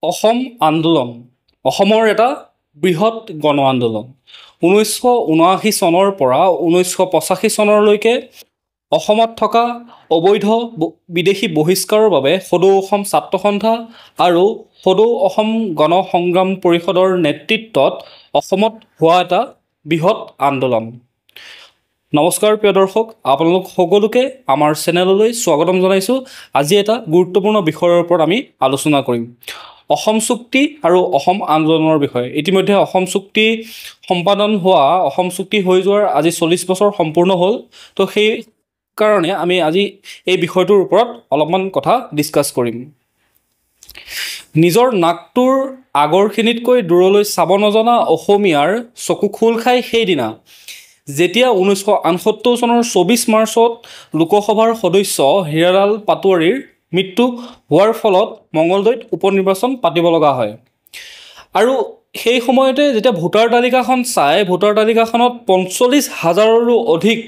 অসম আন্দোলন অসমৰ এটা বৃহৎ গণ আন্দোলন 1979 চনৰ পৰা 1985 চনলৈকে অসমত থকা অবৈধ বিদেশী বহিষ্কাৰৰ বাবে সদৌ অসম ছাত্ৰ সন্থা আৰু সদৌ অসম গণ সংগ্ৰাম পৰিষদৰ নেতৃত্বত অসমত হোৱা এটা বৃহৎ আন্দোলন। নমস্কাৰ প্ৰিয় দৰ্শক, আপোনালোক সকলোকে আমাৰ চেনেললৈ স্বাগতম জনাইছোঁ। আজি এটা গুৰুত্বপূৰ্ণ বিষয়ৰ ওপৰত আমি আলোচনা কৰিম। অসম চুক্তি আৰু অসম আন্দোলনৰ বিষয়ে। ইতিমধ্যে অসম চুক্তি সম্পাদন হোৱা, অসম চুক্তি হৈ যোৱাৰ আজি 40 বছৰ সম্পূৰ্ণ হ'ল। তো সেই কাৰণে আমি আজি এই বিষয়টোৰ ওপৰত অলপমান কথা ডিছকাছ কৰিম। নিজৰ নাকটোৰ আগৰখিনিতকৈ দূৰলৈ চাব নজনা অসমীয়াৰ চকু খোল খায় সেইদিনা যেতিয়া 1968 চনৰ 24 মাৰ্চত লোকসভাৰ সদস্য হীৰালাল পাটোৱাৰীৰ মৃত্যু হোৱাৰ ফলত মঙলদৈত উপনিৰ্বাচন পাতিব লগা হয়। আৰু সেই সময়তে যেতিয়া ভোটাৰ তালিকাখন চাই, ভোটাৰ তালিকাখনত 45,000ৰো অধিক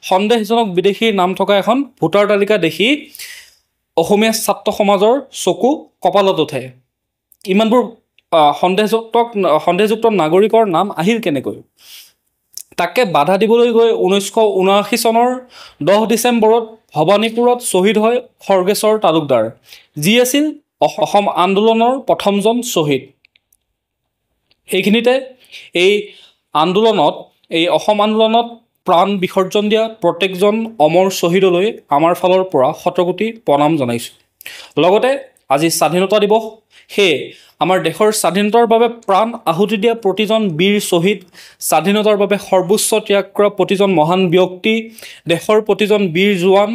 সন্দেহজনক বিদেশীৰ নাম থকা এখন ভোটাৰ তালিকা দেখি অসমীয়া ছাত্ৰ সমাজৰ চকু কপালত উঠে। ইমানবোৰ সন্দেহযুক্ত নাগৰিকৰ নাম আহিল কেনেকৈ? তাকে বাধা দিবলৈ গৈ 1979 চনৰ 10 ডিচেম্বৰত ভৱানীপুৰত শ্বহীদ হয় খৰ্গেশ্বৰ তালুকদাৰ, যি আছিল অসম আন্দোলনৰ প্ৰথমজন শ্বহীদ। সেইখিনিতে এই অসম আন্দোলনত প্ৰাণ বিসৰ্জন দিয়া প্ৰত্যেকজন অমৰ শ্বহীদলৈ আমাৰ ফালৰ পৰা শতকোটি প্ৰণাম জনাইছোঁ। লগতে আজি স্বাধীনতা দিৱস, সেয়ে আমাৰ দেশৰ স্বাধীনতাৰ বাবে প্ৰাণ আহুতি দিয়া প্ৰতিজন বীৰ শ্বহীদ, স্বাধীনতাৰ বাবে সৰ্বোচ্চ ত্যাগ কৰা প্ৰতিজন মহান ব্যক্তি, দেশৰ প্ৰতিজন বীৰ জোৱান,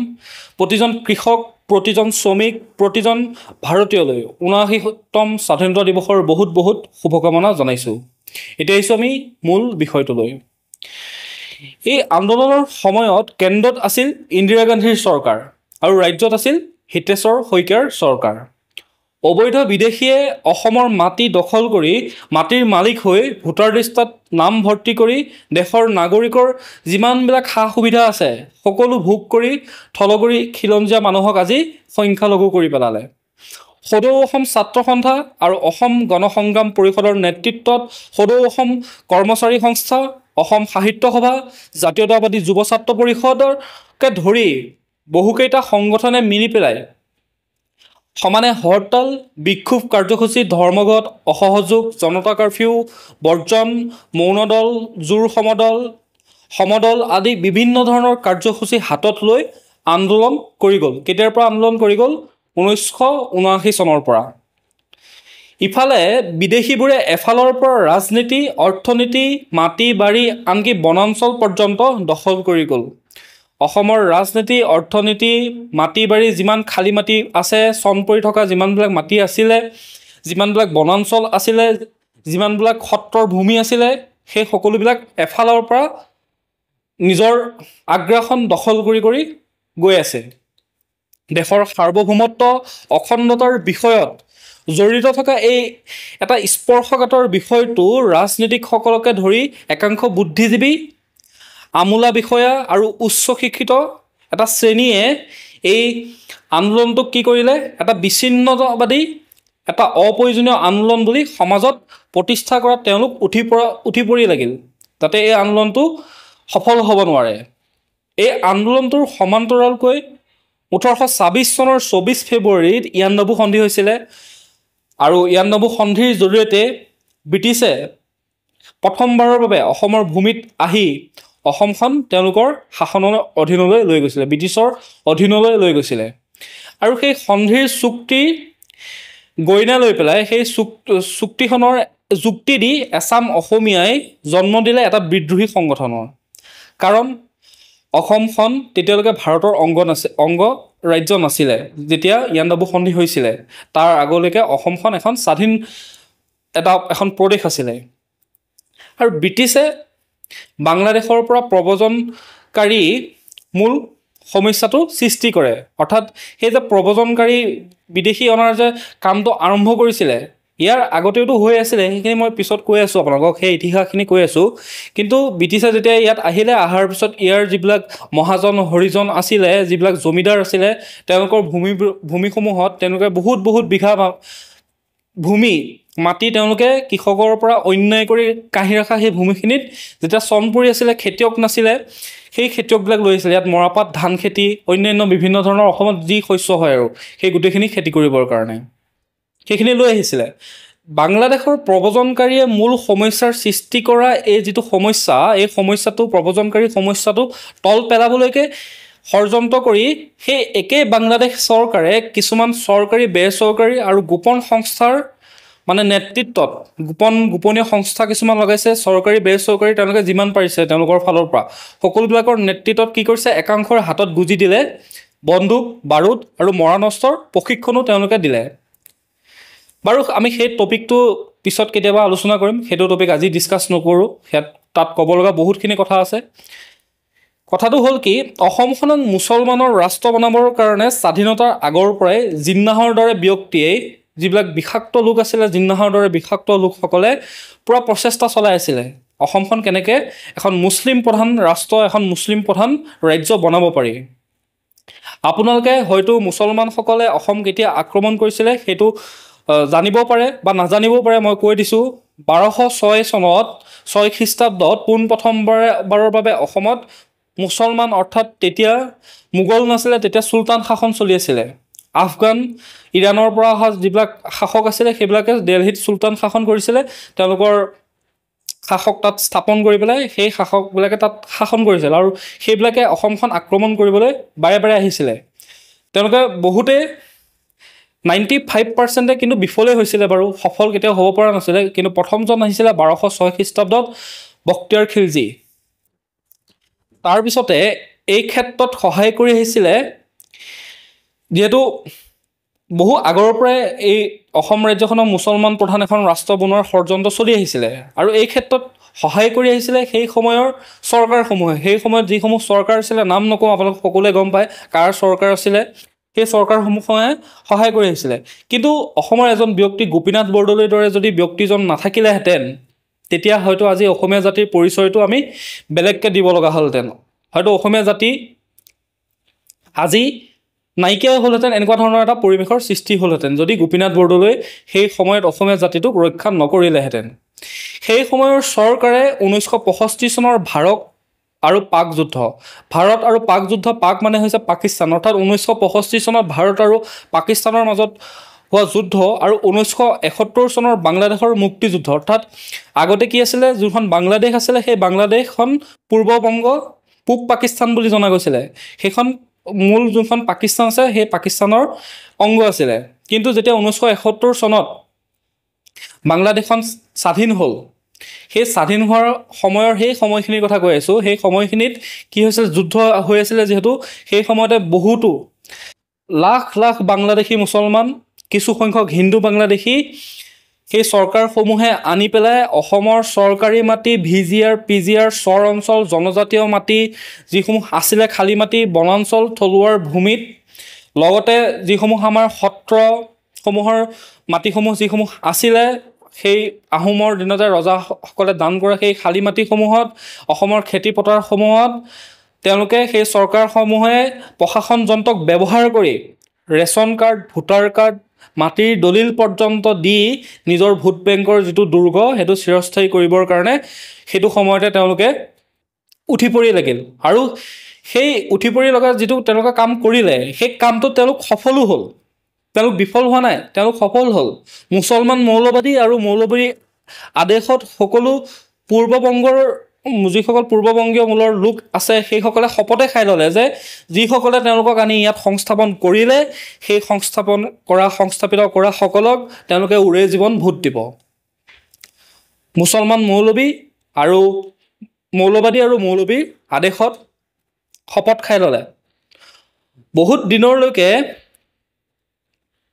প্ৰতিজন কৃষক, প্ৰতিজন শ্ৰমিক, প্ৰতিজন ভাৰতীয়লৈ 79তম স্বাধীনতা দিৱসৰ বহুত বহুত শুভকামনা জনাইছোঁ। এতিয়া আহিছোঁ আমি মূল বিষয়টোলৈ। এই আন্দোলনৰ সময়ত কেন্দ্ৰত আছিল ইন্দিৰা গান্ধীৰ চৰকাৰ আৰু ৰাজ্যত আছিল হিতেশ্বৰ শইকীয়াৰ চৰকাৰ। অবৈধ বিদেশীয়ে অসমৰ মাটি দখল কৰি মাটিৰ মালিক হৈ ভোটাৰ লিষ্টত নাম ভৰ্তি কৰি দেশৰ নাগৰিকৰ যিমানবিলাক সা সুবিধা আছে সকলো ভোগ কৰি থলগৰি খিলঞ্জীয়া মানুহক আজি সংখ্যালঘু কৰি পেলালে। সদৌ অসম ছাত্ৰ সন্থা আৰু অসম গণ সংগ্ৰাম পৰিষদৰ নেতৃত্বত সদৌ অসম কৰ্মচাৰী সংস্থা, অসম সাহিত্য সভা, জাতীয়তাবাদী যুৱ ছাত্ৰ পৰিষদকে ধৰি বহুকেইটা সংগঠনে মিলি পেলাই সমানে হৰতাল, বিক্ষোভ কাৰ্যসূচী, ধৰ্মঘট, অসহযোগ, জনতা কাৰফিউ, বৰ্জন, মৌনদল, জোৰ সমদল আদি বিভিন্ন ধৰণৰ কাৰ্যসূচী হাতত লৈ আন্দোলন কৰি গ'ল। কেতিয়াৰ পৰা আন্দোলন কৰি গ'ল? 1979 চনৰ পৰা। ইফালে বিদেশীবোৰে এফালৰ পৰা ৰাজনীতি, অৰ্থনীতি, মাটি বাৰী, আনকি বনাঞ্চল পৰ্যন্ত দখল কৰি গ'ল। অসমৰ ৰাজনীতি, অৰ্থনীতি, মাটি বাৰী, যিমান খালী মাটি আছে, চন পৰি থকা যিমানবিলাক মাটি আছিলে, যিমানবিলাক বনাঞ্চল আছিলে, যিমানবিলাক সত্ৰৰ ভূমি আছিলে, সেই সকলোবিলাক এফালৰ পৰা নিজৰ আগ্ৰাসন দখল কৰি কৰি গৈ আছে। দেশৰ সাৰ্বভৌমত্ব, অখণ্ডতাৰ বিষয়ত জড়িত থকা এই এটা স্পৰ্শকাতৰ বিষয়টো ৰাজনীতিকসকলকে ধৰি একাংশ বুদ্ধিজীৱী, আমোলা বিষয়া আৰু উচ্চ শিক্ষিত এটা শ্ৰেণীয়ে এই আন্দোলনটোক কি কৰিলে? এটা বিচ্ছিন্নতাবাদী, এটা অপ্ৰয়োজনীয় আন্দোলন বুলি সমাজত প্ৰতিষ্ঠা কৰাত তেওঁলোক উঠি পৰি লাগিল, যাতে এই আন্দোলনটো সফল হ'ব নোৱাৰে। এই আন্দোলনটোৰ সমান্তৰালকৈ 1826 চনৰ 24 ফেব্ৰুৱাৰীত ইয়াণ্ডাবু সন্ধি হৈছিলে আৰু ইয়াণ্ডাবু সন্ধিৰ জৰিয়তে ব্ৰিটিছে প্ৰথমবাৰৰ বাবে অসমৰ ভূমিত আহি অসমখন তেওঁলোকৰ শাসনৰ অধীনলৈ লৈ গৈছিলে, ব্ৰিটিছৰ অধীনলৈ লৈ গৈছিলে। আৰু সেই সন্ধিৰ চুক্তি গইনা লৈ পেলাই সেই চুক্তিখনৰ যুক্তি দি এচাম অসমীয়াই জন্ম দিলে এটা বিদ্ৰোহী সংগঠনৰ। কাৰণ অসমখন তেতিয়ালৈকে ভাৰতৰ অংগ ৰাজ্য নাছিলে। যেতিয়া ইয়াণ্ডাবু সন্ধি হৈছিলে তাৰ আগলৈকে অসমখন এখন স্বাধীন এখন প্ৰদেশ আছিলে। আৰু ব্ৰিটিছে বাংলাদেশৰ পৰা প্ৰব্ৰজনকাৰী মূল সমস্যাটো সৃষ্টি কৰে। অৰ্থাৎ সেই যে প্ৰব্ৰজনকাৰী বিদেশী অনাৰ যে কামটো আৰম্ভ কৰিছিলে, ইয়াৰ আগতেওতো হৈ আছিলে, সেইখিনি মই পিছত কৈ আছোঁ আপোনালোকক, সেই ইতিহাসখিনি কৈ আছোঁ। কিন্তু ব্ৰিটিছে যেতিয়া ইয়াত অহাৰ পিছত ইয়াৰ যিবিলাক মহাজন হৰিজন আছিলে, যিবিলাক জমিদাৰ আছিলে, তেওঁলোকৰ ভূমিসমূহত তেওঁলোকে বহুত বিঘা ভূমি মাটি তেওঁলোকে কৃষকৰ পৰা অন্যায় কৰি কাঢ়ি ৰখা সেই ভূমিখিনিত যেতিয়া চন পৰি আছিলে, খেতিয়ক নাছিলে, সেই খেতিয়কবিলাক লৈ আহিছিলে। ইয়াত মৰাপাট, ধান খেতি, অন্যান্য বিভিন্ন ধৰণৰ অসমত যি শস্য হয় আৰু সেই গোটেইখিনি খেতি কৰিবৰ কাৰণে সেইখিনি লৈ আহিছিলে। বাংলাদেশৰ প্ৰব্ৰজনকাৰীয়ে মূল সমস্যাৰ সৃষ্টি কৰা এই যিটো সমস্যা, এই সমস্যাটো প্ৰব্ৰজনকাৰী সমস্যাটো তল পেলাবলৈকে ষড়যন্ত্ৰ কৰি সেই একেই বাংলাদেশ চৰকাৰে কিছুমান চৰকাৰী, বেচৰকাৰী আৰু গোপন সংস্থাৰ মানে নেতৃত্বত গোপনীয় সংস্থা কিছুমান লগাইছে, চৰকাৰী বেচৰকাৰী তেওঁলোকে যিমান পাৰিছে তেওঁলোকৰ ফালৰ পৰা সকলোবিলাকৰ নেতৃত্বত কি কৰিছে, একাংশৰ হাতত গুজি দিলে বন্দুক, বাৰুদ আৰু মৰাণস্ত্ৰৰ প্ৰশিক্ষণো তেওঁলোকে দিলে। বাৰু আমি সেই টপিকটো পিছত কেতিয়াবা আলোচনা কৰিম, সেইটো টপিক আজি ডিছকাছ নকৰোঁ, তাত ক'ব লগা বহুতখিনি কথা আছে। কথাটো হ'ল কি, অসমখনক মুছলমানৰ ৰাষ্ট্ৰ বনাবৰ কাৰণে স্বাধীনতাৰ আগৰ পৰাই জিন্নাহৰ দৰে ব্যক্তিয়ে, যিবিলাক বিষাক্ত লোক আছিলে, জিন্নাহৰ দৰে বিষাক্ত লোকসকলে পূৰা প্ৰচেষ্টা চলাই আছিলে অসমখন কেনেকৈ এখন মুছলিম প্ৰধান ৰাষ্ট্ৰ, এখন মুছলিম প্ৰধান ৰাজ্য বনাব পাৰি। আপোনালোকে হয়তো মুছলমানসকলে অসম কেতিয়া আক্ৰমণ কৰিছিলে সেইটো জানিব পাৰে বা নাজানিবও পাৰে। মই কৈ দিছোঁ, 1206 চনত 6 খ্ৰীষ্টাব্দত পোনপ্ৰথমবাৰৰ বাবে অসমত মুছলমান, অৰ্থাৎ তেতিয়া মোগল নাছিলে, তেতিয়া চুলতান শাসন চলি আছিলে। আফগান, ইৰাণৰ পৰা অহা যিবিলাক শাসক আছিলে সেইবিলাকে দিল্লীত চুলতান শাসন কৰিছিলে। তেওঁলোকৰ শাসক তাত স্থাপন কৰি পেলাই সেই শাসকবিলাকে তাত শাসন কৰিছিল আৰু সেইবিলাকে অসমখন আক্ৰমণ কৰিবলৈ বাৰে বাৰে আহিছিলে। তেওঁলোকে বহুতে 95% কিন্তু বিফলেই হৈছিলে বাৰু, সফল কেতিয়াও হ'ব পৰা নাছিলে। কিন্তু প্ৰথমজন আহিছিলে 1206 খ্ৰীষ্টাব্দত বখতিয়াৰ খিলজী। তাৰপিছতে এই ক্ষেত্ৰত সহায় কৰি আহিছিলে, যিহেতু বহু আগৰ পৰাই এই অসম ৰাজ্যখনক মুছলমান প্ৰধান এখন ৰাষ্ট্ৰ বনোৱাৰ ষড়যন্ত্ৰ চলি আহিছিলে আৰু এই ক্ষেত্ৰত সহায় কৰি আহিছিলে সেই সময়ৰ চৰকাৰসমূহে। সেই সময়ত যিসমূহ চৰকাৰ আছিলে, নাম নকওঁ, আপোনালোক সকলোৱে গম পায় কাৰ চৰকাৰ আছিলে, সেই চৰকাৰসমূহে সহায় কৰি আহিছিলে। কিন্তু অসমৰ এজন ব্যক্তি, গোপীনাথ বৰদলৈৰ দৰে যদি ব্যক্তিজন নাথাকিলেহেঁতেন, তেতিয়া হয়তো আজি অসমীয়া জাতিৰ পৰিচয়টো আমি বেলেগকৈ দিব লগা হ'লহেঁতেন। হয়তো অসমীয়া জাতি আজি নাইকিয়া হ'লহেঁতেন, এনেকুৱা ধৰণৰ এটা পৰিৱেশৰ সৃষ্টি হ'লহেঁতেন যদি গোপীনাথ বৰদলৈ সেই সময়ত অসমীয়া জাতিটোক ৰক্ষা নকৰিলেহেঁতেন। সেই সময়ৰ চৰকাৰে 1965 চনৰ ভাৰত আৰু পাক যুদ্ধ, ভাৰত আৰু পাক যুদ্ধ, পাক মানে হৈছে পাকিস্তান, অৰ্থাৎ 1965 চনত ভাৰত আৰু পাকিস্তানৰ মাজত হোৱা যুদ্ধ আৰু 1971 চনৰ বাংলাদেশৰ মুক্তিযুদ্ধ, অৰ্থাৎ আগতে কি আছিলে, যোনখন বাংলাদেশ আছিলে সেই বাংলাদেশখন পূৰ্ববংগ, পূব পাকিস্তান বুলি জনা গৈছিলে। সেইখন মূল যোনখন পাকিস্তান আছে সেই পাকিস্তানৰ অংগ আছিলে। কিন্তু যেতিয়া 1971 চনত বাংলাদেশখন স্বাধীন হ'ল, সেই স্বাধীন হোৱাৰ সেই সময়খিনিৰ কথা কৈ আছোঁ। সেই সময়খিনিত কি হৈছিল, যুদ্ধ হৈ আছিলে যিহেতু, সেই সময়তে বহুতো লাখ লাখ বাংলাদেশী মুছলমান, কিছু সংখ্যক হিন্দু বাংলাদেশী সেই চৰকাৰসমূহে আনি পেলাই অসমৰ চৰকাৰী মাটি, VGR, PGR, চৰ অঞ্চল, জনজাতীয় মাটি যিসমূহ আছিলে, খালী মাটি, বনাঞ্চল, থলুৱাৰ ভূমিত, লগতে যিসমূহ আমাৰ সত্ৰসমূহৰ মাটিসমূহ যিসমূহ আছিলে, সেই আহোমৰ দিনতে ৰজাসকলে দান কৰা সেই খালী মাটিসমূহত, অসমৰ খেতি পথাৰসমূহত তেওঁলোকে সেই চৰকাৰসমূহে প্ৰশাসন যন্ত্ৰক ব্যৱহাৰ কৰি ৰেচন কাৰ্ড, ভোটাৰ কাৰ্ড, মাটিৰ দলিল পৰ্যন্ত দি নিজৰ ভোট বেংকৰ যিটো দুৰ্গ সেইটো চিৰস্থায়ী কৰিবৰ কাৰণে সেইটো সময়তে তেওঁলোকে উঠি পৰি লাগিল। আৰু সেই উঠি পৰি লগা যিটো তেওঁলোকে কাম কৰিলে, সেই কামটোত তেওঁলোক সফলো হ'ল। তেওঁলোক বিফল হোৱা নাই, তেওঁলোক সফল হ'ল। মুছলমান মৌলবাদী আৰু মৌলবাদী আদেশত সকলো পূৰ্ববংগৰ যিসকল পূৰ্ববংগীয় মূলৰ লোক আছে সেইসকলে শপতে খাই ল'লে যে যিসকলে তেওঁলোকক আনি ইয়াত সংস্থাপন কৰিলে, সেই সংস্থাপিত কৰা সকলক তেওঁলোকে উৰে জীৱন ভোট দিব। মুছলমান মৌলবাদী আৰু মৌলবীৰ আদেশত শপত খাই ল'লে। বহুত দিনলৈকে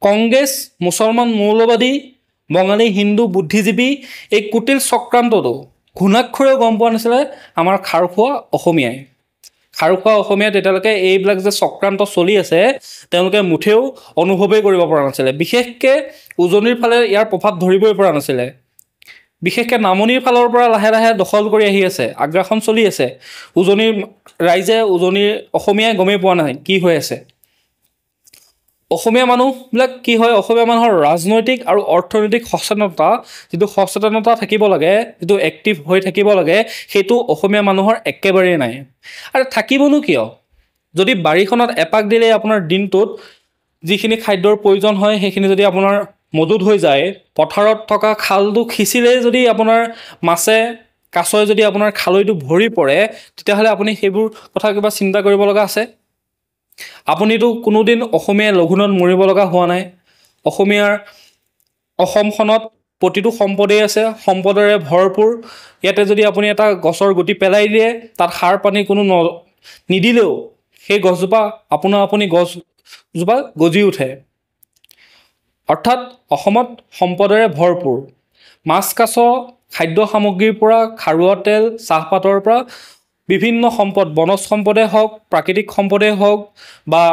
কংগ্ৰেছ, মুছলমান মৌলবাদী, বঙালী হিন্দু বুদ্ধিজীৱী এই কুটিল চক্ৰান্তটো ঘূণাক্ষৰেও গম পোৱা নাছিলে আমাৰ খাৰখোৱা অসমীয়াই। খাৰখোৱা অসমীয়াই তেতিয়ালৈকে এইবিলাক যে চক্ৰান্ত চলি আছে তেওঁলোকে মুঠেও অনুভৱেই কৰিব পৰা নাছিলে। বিশেষকৈ উজনিৰ ফালে ইয়াৰ প্ৰভাৱ ধৰিবই পৰা নাছিলে। বিশেষকৈ নামনিৰ ফালৰ পৰা লাহে লাহে দখল কৰি আহি আছে, আগ্ৰাসন চলি আছে। উজনিৰ ৰাইজে, উজনিৰ অসমীয়াই গমেই পোৱা নাই কি হৈ আছে। অসমীয়া মানুহবিলাক কি হয়, অসমীয়া মানুহৰ ৰাজনৈতিক আৰু অৰ্থনৈতিক সচেতনতা থাকিব লাগে, যিটো এক্টিভ হৈ থাকিব লাগে, সেইটো অসমীয়া মানুহৰ একেবাৰেই নাই। আৰু থাকিবনো কিয়? যদি বাৰীখনত এপাক দিলেই আপোনাৰ দিনটোত যিখিনি খাদ্যৰ প্ৰয়োজন হয় সেইখিনি যদি আপোনাৰ মজুত হৈ যায়, পথাৰত থকা খালটো সিঁচিলেই যদি আপোনাৰ মাছে কাছই যদি আপোনাৰ খালৈটো ভৰি পৰে, তেতিয়াহ'লে আপুনি সেইবোৰ কথা কিবা চিন্তা কৰিব লগা আছে? আপুনিতো কোনোদিন অসমীয়া লঘোণত মৰিব লগা হোৱা নাই। অসমখনত প্ৰতিটো সম্পদেই আছে, সম্পদেৰে ভৰপূৰ। ইয়াতে যদি আপুনি এটা গছৰ গুটি পেলাই দিয়ে, তাত সাৰ পানী কোনো নিদিলেও সেই গছজোপা আপুনি গছজোপা গজি উঠে। অৰ্থাৎ অসমত সম্পদেৰে ভৰপূৰ। মাছ কাছ, খাদ্য সামগ্ৰীৰ পৰা, খাৰুৱা তেল, চাহপাতৰ পৰা বিভিন্ন সম্পদ, বনজ সম্পদেই হওক, প্ৰাকৃতিক সম্পদেই হওক বা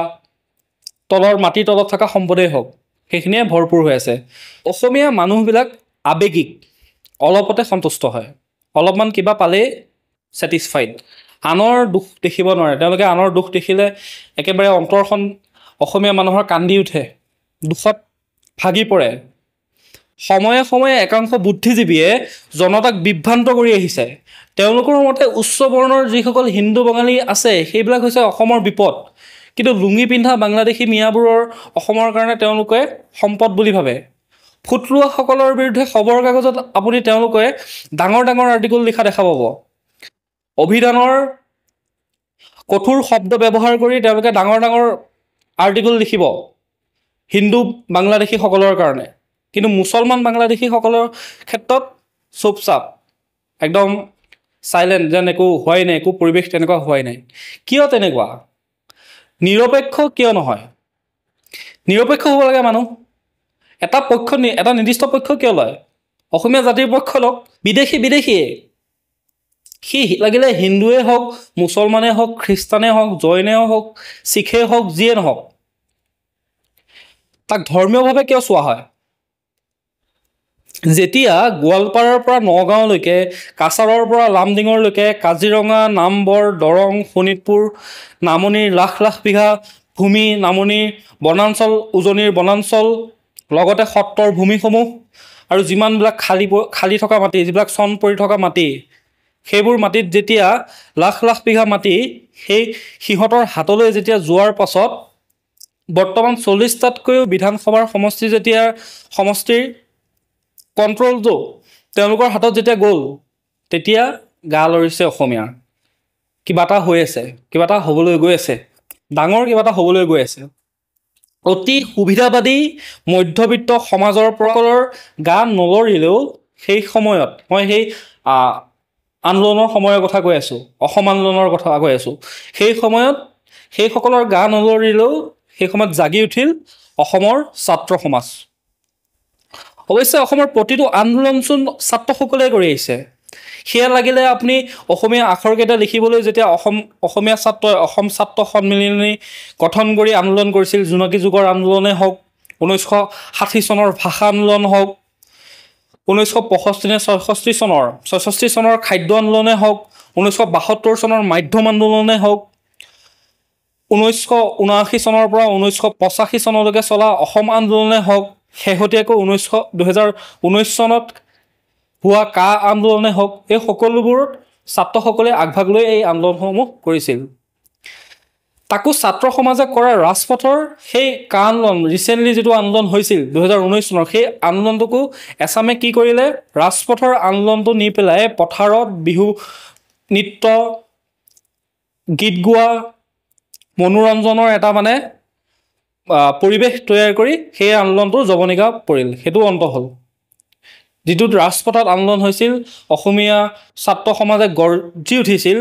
মাটিৰ তলত থকা সম্পদেই হওক, সেইখিনিয়ে ভৰপূৰ হৈ আছে। অসমীয়া মানুহবিলাক আৱেগিক, অলপতে সন্তুষ্ট হয়, অলপমান কিবা পালেই ছেটিছফাইড। আনৰ দুখ দেখিব নোৱাৰে। তেওঁলোকে আনৰ দুখ দেখিলে একেবাৰে অন্তৰখন অসমীয়া মানুহৰ কান্দি উঠে, দুখত ভাগি পৰে। সময়ে সময়ে একাংশ বুদ্ধিজীৱীয়ে জনতাক বিভ্ৰান্ত কৰি আহিছে। তেওঁলোকৰ মতে উচ্চ বৰ্ণৰ যিসকল হিন্দু বঙালী আছে, সেইবিলাক হৈছে অসমৰ বিপদ। কিন্তু লুঙি পিন্ধা বাংলাদেশী মিয়াবোৰৰ অসমৰ কাৰণে তেওঁলোকে সম্পদ বুলি ভাবে। ফুটলোৱাসকলৰ বিৰুদ্ধে খবৰ কাগজত আপুনি তেওঁলোকে ডাঙৰ ডাঙৰ আৰ্টিকল লিখা দেখা পাব। অভিধানৰ কঠোৰ শব্দ ব্যৱহাৰ কৰি তেওঁলোকে ডাঙৰ ডাঙৰ আৰ্টিকল লিখিব হিন্দু বাংলাদেশীসকলৰ কাৰণে। কিন্তু মুছলমান বাংলাদেশীসকলৰ ক্ষেত্ৰত চুপচাপ, একদম চাইলেণ্ট, যেন একো হোৱাই নাই, একো পৰিৱেশ তেনেকুৱা হোৱাই নাই। কিয় তেনেকুৱা? নিৰপেক্ষ কিয় নহয়? নিৰপেক্ষ হ'ব লাগে মানুহ। এটা নিৰ্দিষ্ট পক্ষ কিয় লয়? অসমীয়া জাতিৰ পক্ষ লওক। বিদেশীয়ে সি লাগিলে হিন্দুৱে হওক, মুছলমানেই হওক, খ্ৰীষ্টানেই হওক, জৈনেই হওক, শিখেই হওক, যিয়ে নহওক, তাক ধৰ্মীয়ভাৱে কিয় চোৱা হয়? যেতিয়া গোৱালপাৰাৰ পৰা নগাঁৱলৈকে, কাছাৰৰ পৰা লামডিঙৰলৈকে, কাজিৰঙা, নামবৰ, দৰং, শোণিতপুৰ, নামনিৰ লাখ লাখ বিঘা ভূমি, নামনিৰ বনাঞ্চল, উজনিৰ বনাঞ্চল, লগতে সত্ৰৰ ভূমিসমূহ আৰু যিমানবিলাক খালী থকা মাটি, যিবিলাক চন পৰি থকা মাটি, সেইবোৰ মাটিত যেতিয়া লাখ লাখ বিঘা মাটি সেই সিহঁতৰ হাতলৈ যেতিয়া যোৱাৰ পাছত বৰ্তমান 40টাতকৈও বিধানসভাৰ সমষ্টিৰ কণ্ট্ৰলটো তেওঁলোকৰ হাতত যেতিয়া গ'ল, তেতিয়া গা লৰিছে অসমীয়াৰ। কিবা এটা হৈ আছে, কিবা এটা হ'বলৈ গৈ আছে, ডাঙৰ কিবা এটা হ'বলৈ গৈ আছে। অতি সুবিধাবাদী মধ্যবিত্ত সমাজৰ প্ৰকলৰ গা নলৰিলেও সেই সময়ত, মই সেই আন্দোলনৰ সময়ৰ কথা কৈ আছোঁ, অসম আন্দোলনৰ কথা কৈ আছোঁ, সেই সময়ত সেইসকলৰ গা নলৰিলেও সেই সময়ত জাগি উঠিল অসমৰ ছাত্ৰ সমাজ। অৱশ্যে অসমৰ প্ৰতিটো আন্দোলনচোন ছাত্ৰসকলে কৰি আহিছে। সেয়া লাগিলে আপুনি অসমীয়া আখৰকেইটা লিখিবলৈ যেতিয়া অসমীয়া ছাত্ৰই অসম ছাত্ৰ সন্মিলনী গঠন কৰি আন্দোলন কৰিছিল, জোনাকী যুগৰ আন্দোলনেই হওক, 1960 চনৰ ভাষা আন্দোলন হওক, 1965 চনৰ খাদ্য আন্দোলনেই হওক, 1972 চনৰ মাধ্যম আন্দোলনেই হওক, 1979 চনৰ পৰা 1985 চনলৈকে চলা অসম আন্দোলনেই হওক, শেহতীয়াকৈ 2019 চনত হোৱা কা আন্দোলনে হওক, এই সকলোবোৰত ছাত্ৰসকলে আগভাগ লৈ এই আন্দোলনসমূহ কৰিছিল। তাকো ছাত্ৰ সমাজে কৰা ৰাজপথৰ সেই কা আন্দোলন, ৰিচেণ্টলি যিটো আন্দোলন হৈছিল 2019 চনৰ, সেই আন্দোলনটোকো এছামে কি কৰিলে, ৰাজপথৰ আন্দোলনটো নি পেলাই পথাৰত বিহু নৃত্য, গীত গোৱা, মনোৰঞ্জনৰ এটা পৰিৱেশ তৈয়াৰ কৰি সেই আন্দোলনটো জৱনিকা পৰিল, সেইটো অন্ত হ'ল। যিটোত ৰাজপথত আন্দোলন হৈছিল, অসমীয়া ছাত্ৰ সমাজে গৰ্জি উঠিছিল,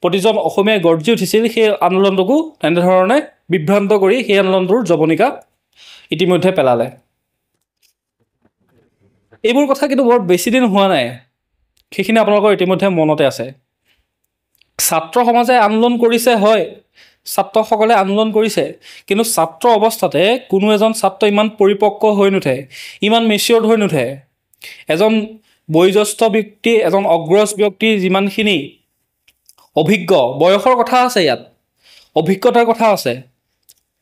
প্ৰতিজন অসমীয়াই গৰ্জি উঠিছিল, সেই আন্দোলনটোকো তেনেধৰণে বিভ্ৰান্ত কৰি সেই আন্দোলনটোৰ জৱনিকা ইতিমধ্যে পেলালে। এইবোৰ কথা কিন্তু বৰ বেছিদিন হোৱা নাই, সেইখিনি আপোনালোকৰ ইতিমধ্যে মনতে আছে। ছাত্ৰ সমাজে আন্দোলন কৰিছে, হয়, ছাত্ৰসকলে আন্দোলন কৰিছে, কিন্তু ছাত্ৰ অৱস্থাতে কোনো এজন ছাত্ৰ ইমান পৰিপক্ক হৈ নুঠে, ইমান মেচিয়ৰ্ড হৈ নুঠে। এজন বয়োজ্যেষ্ঠ ব্যক্তি, এজন অগ্ৰজ ব্যক্তি যিমানখিনি অভিজ্ঞ, বয়সৰ কথা আছে, ইয়াত অভিজ্ঞতাৰ কথা আছে।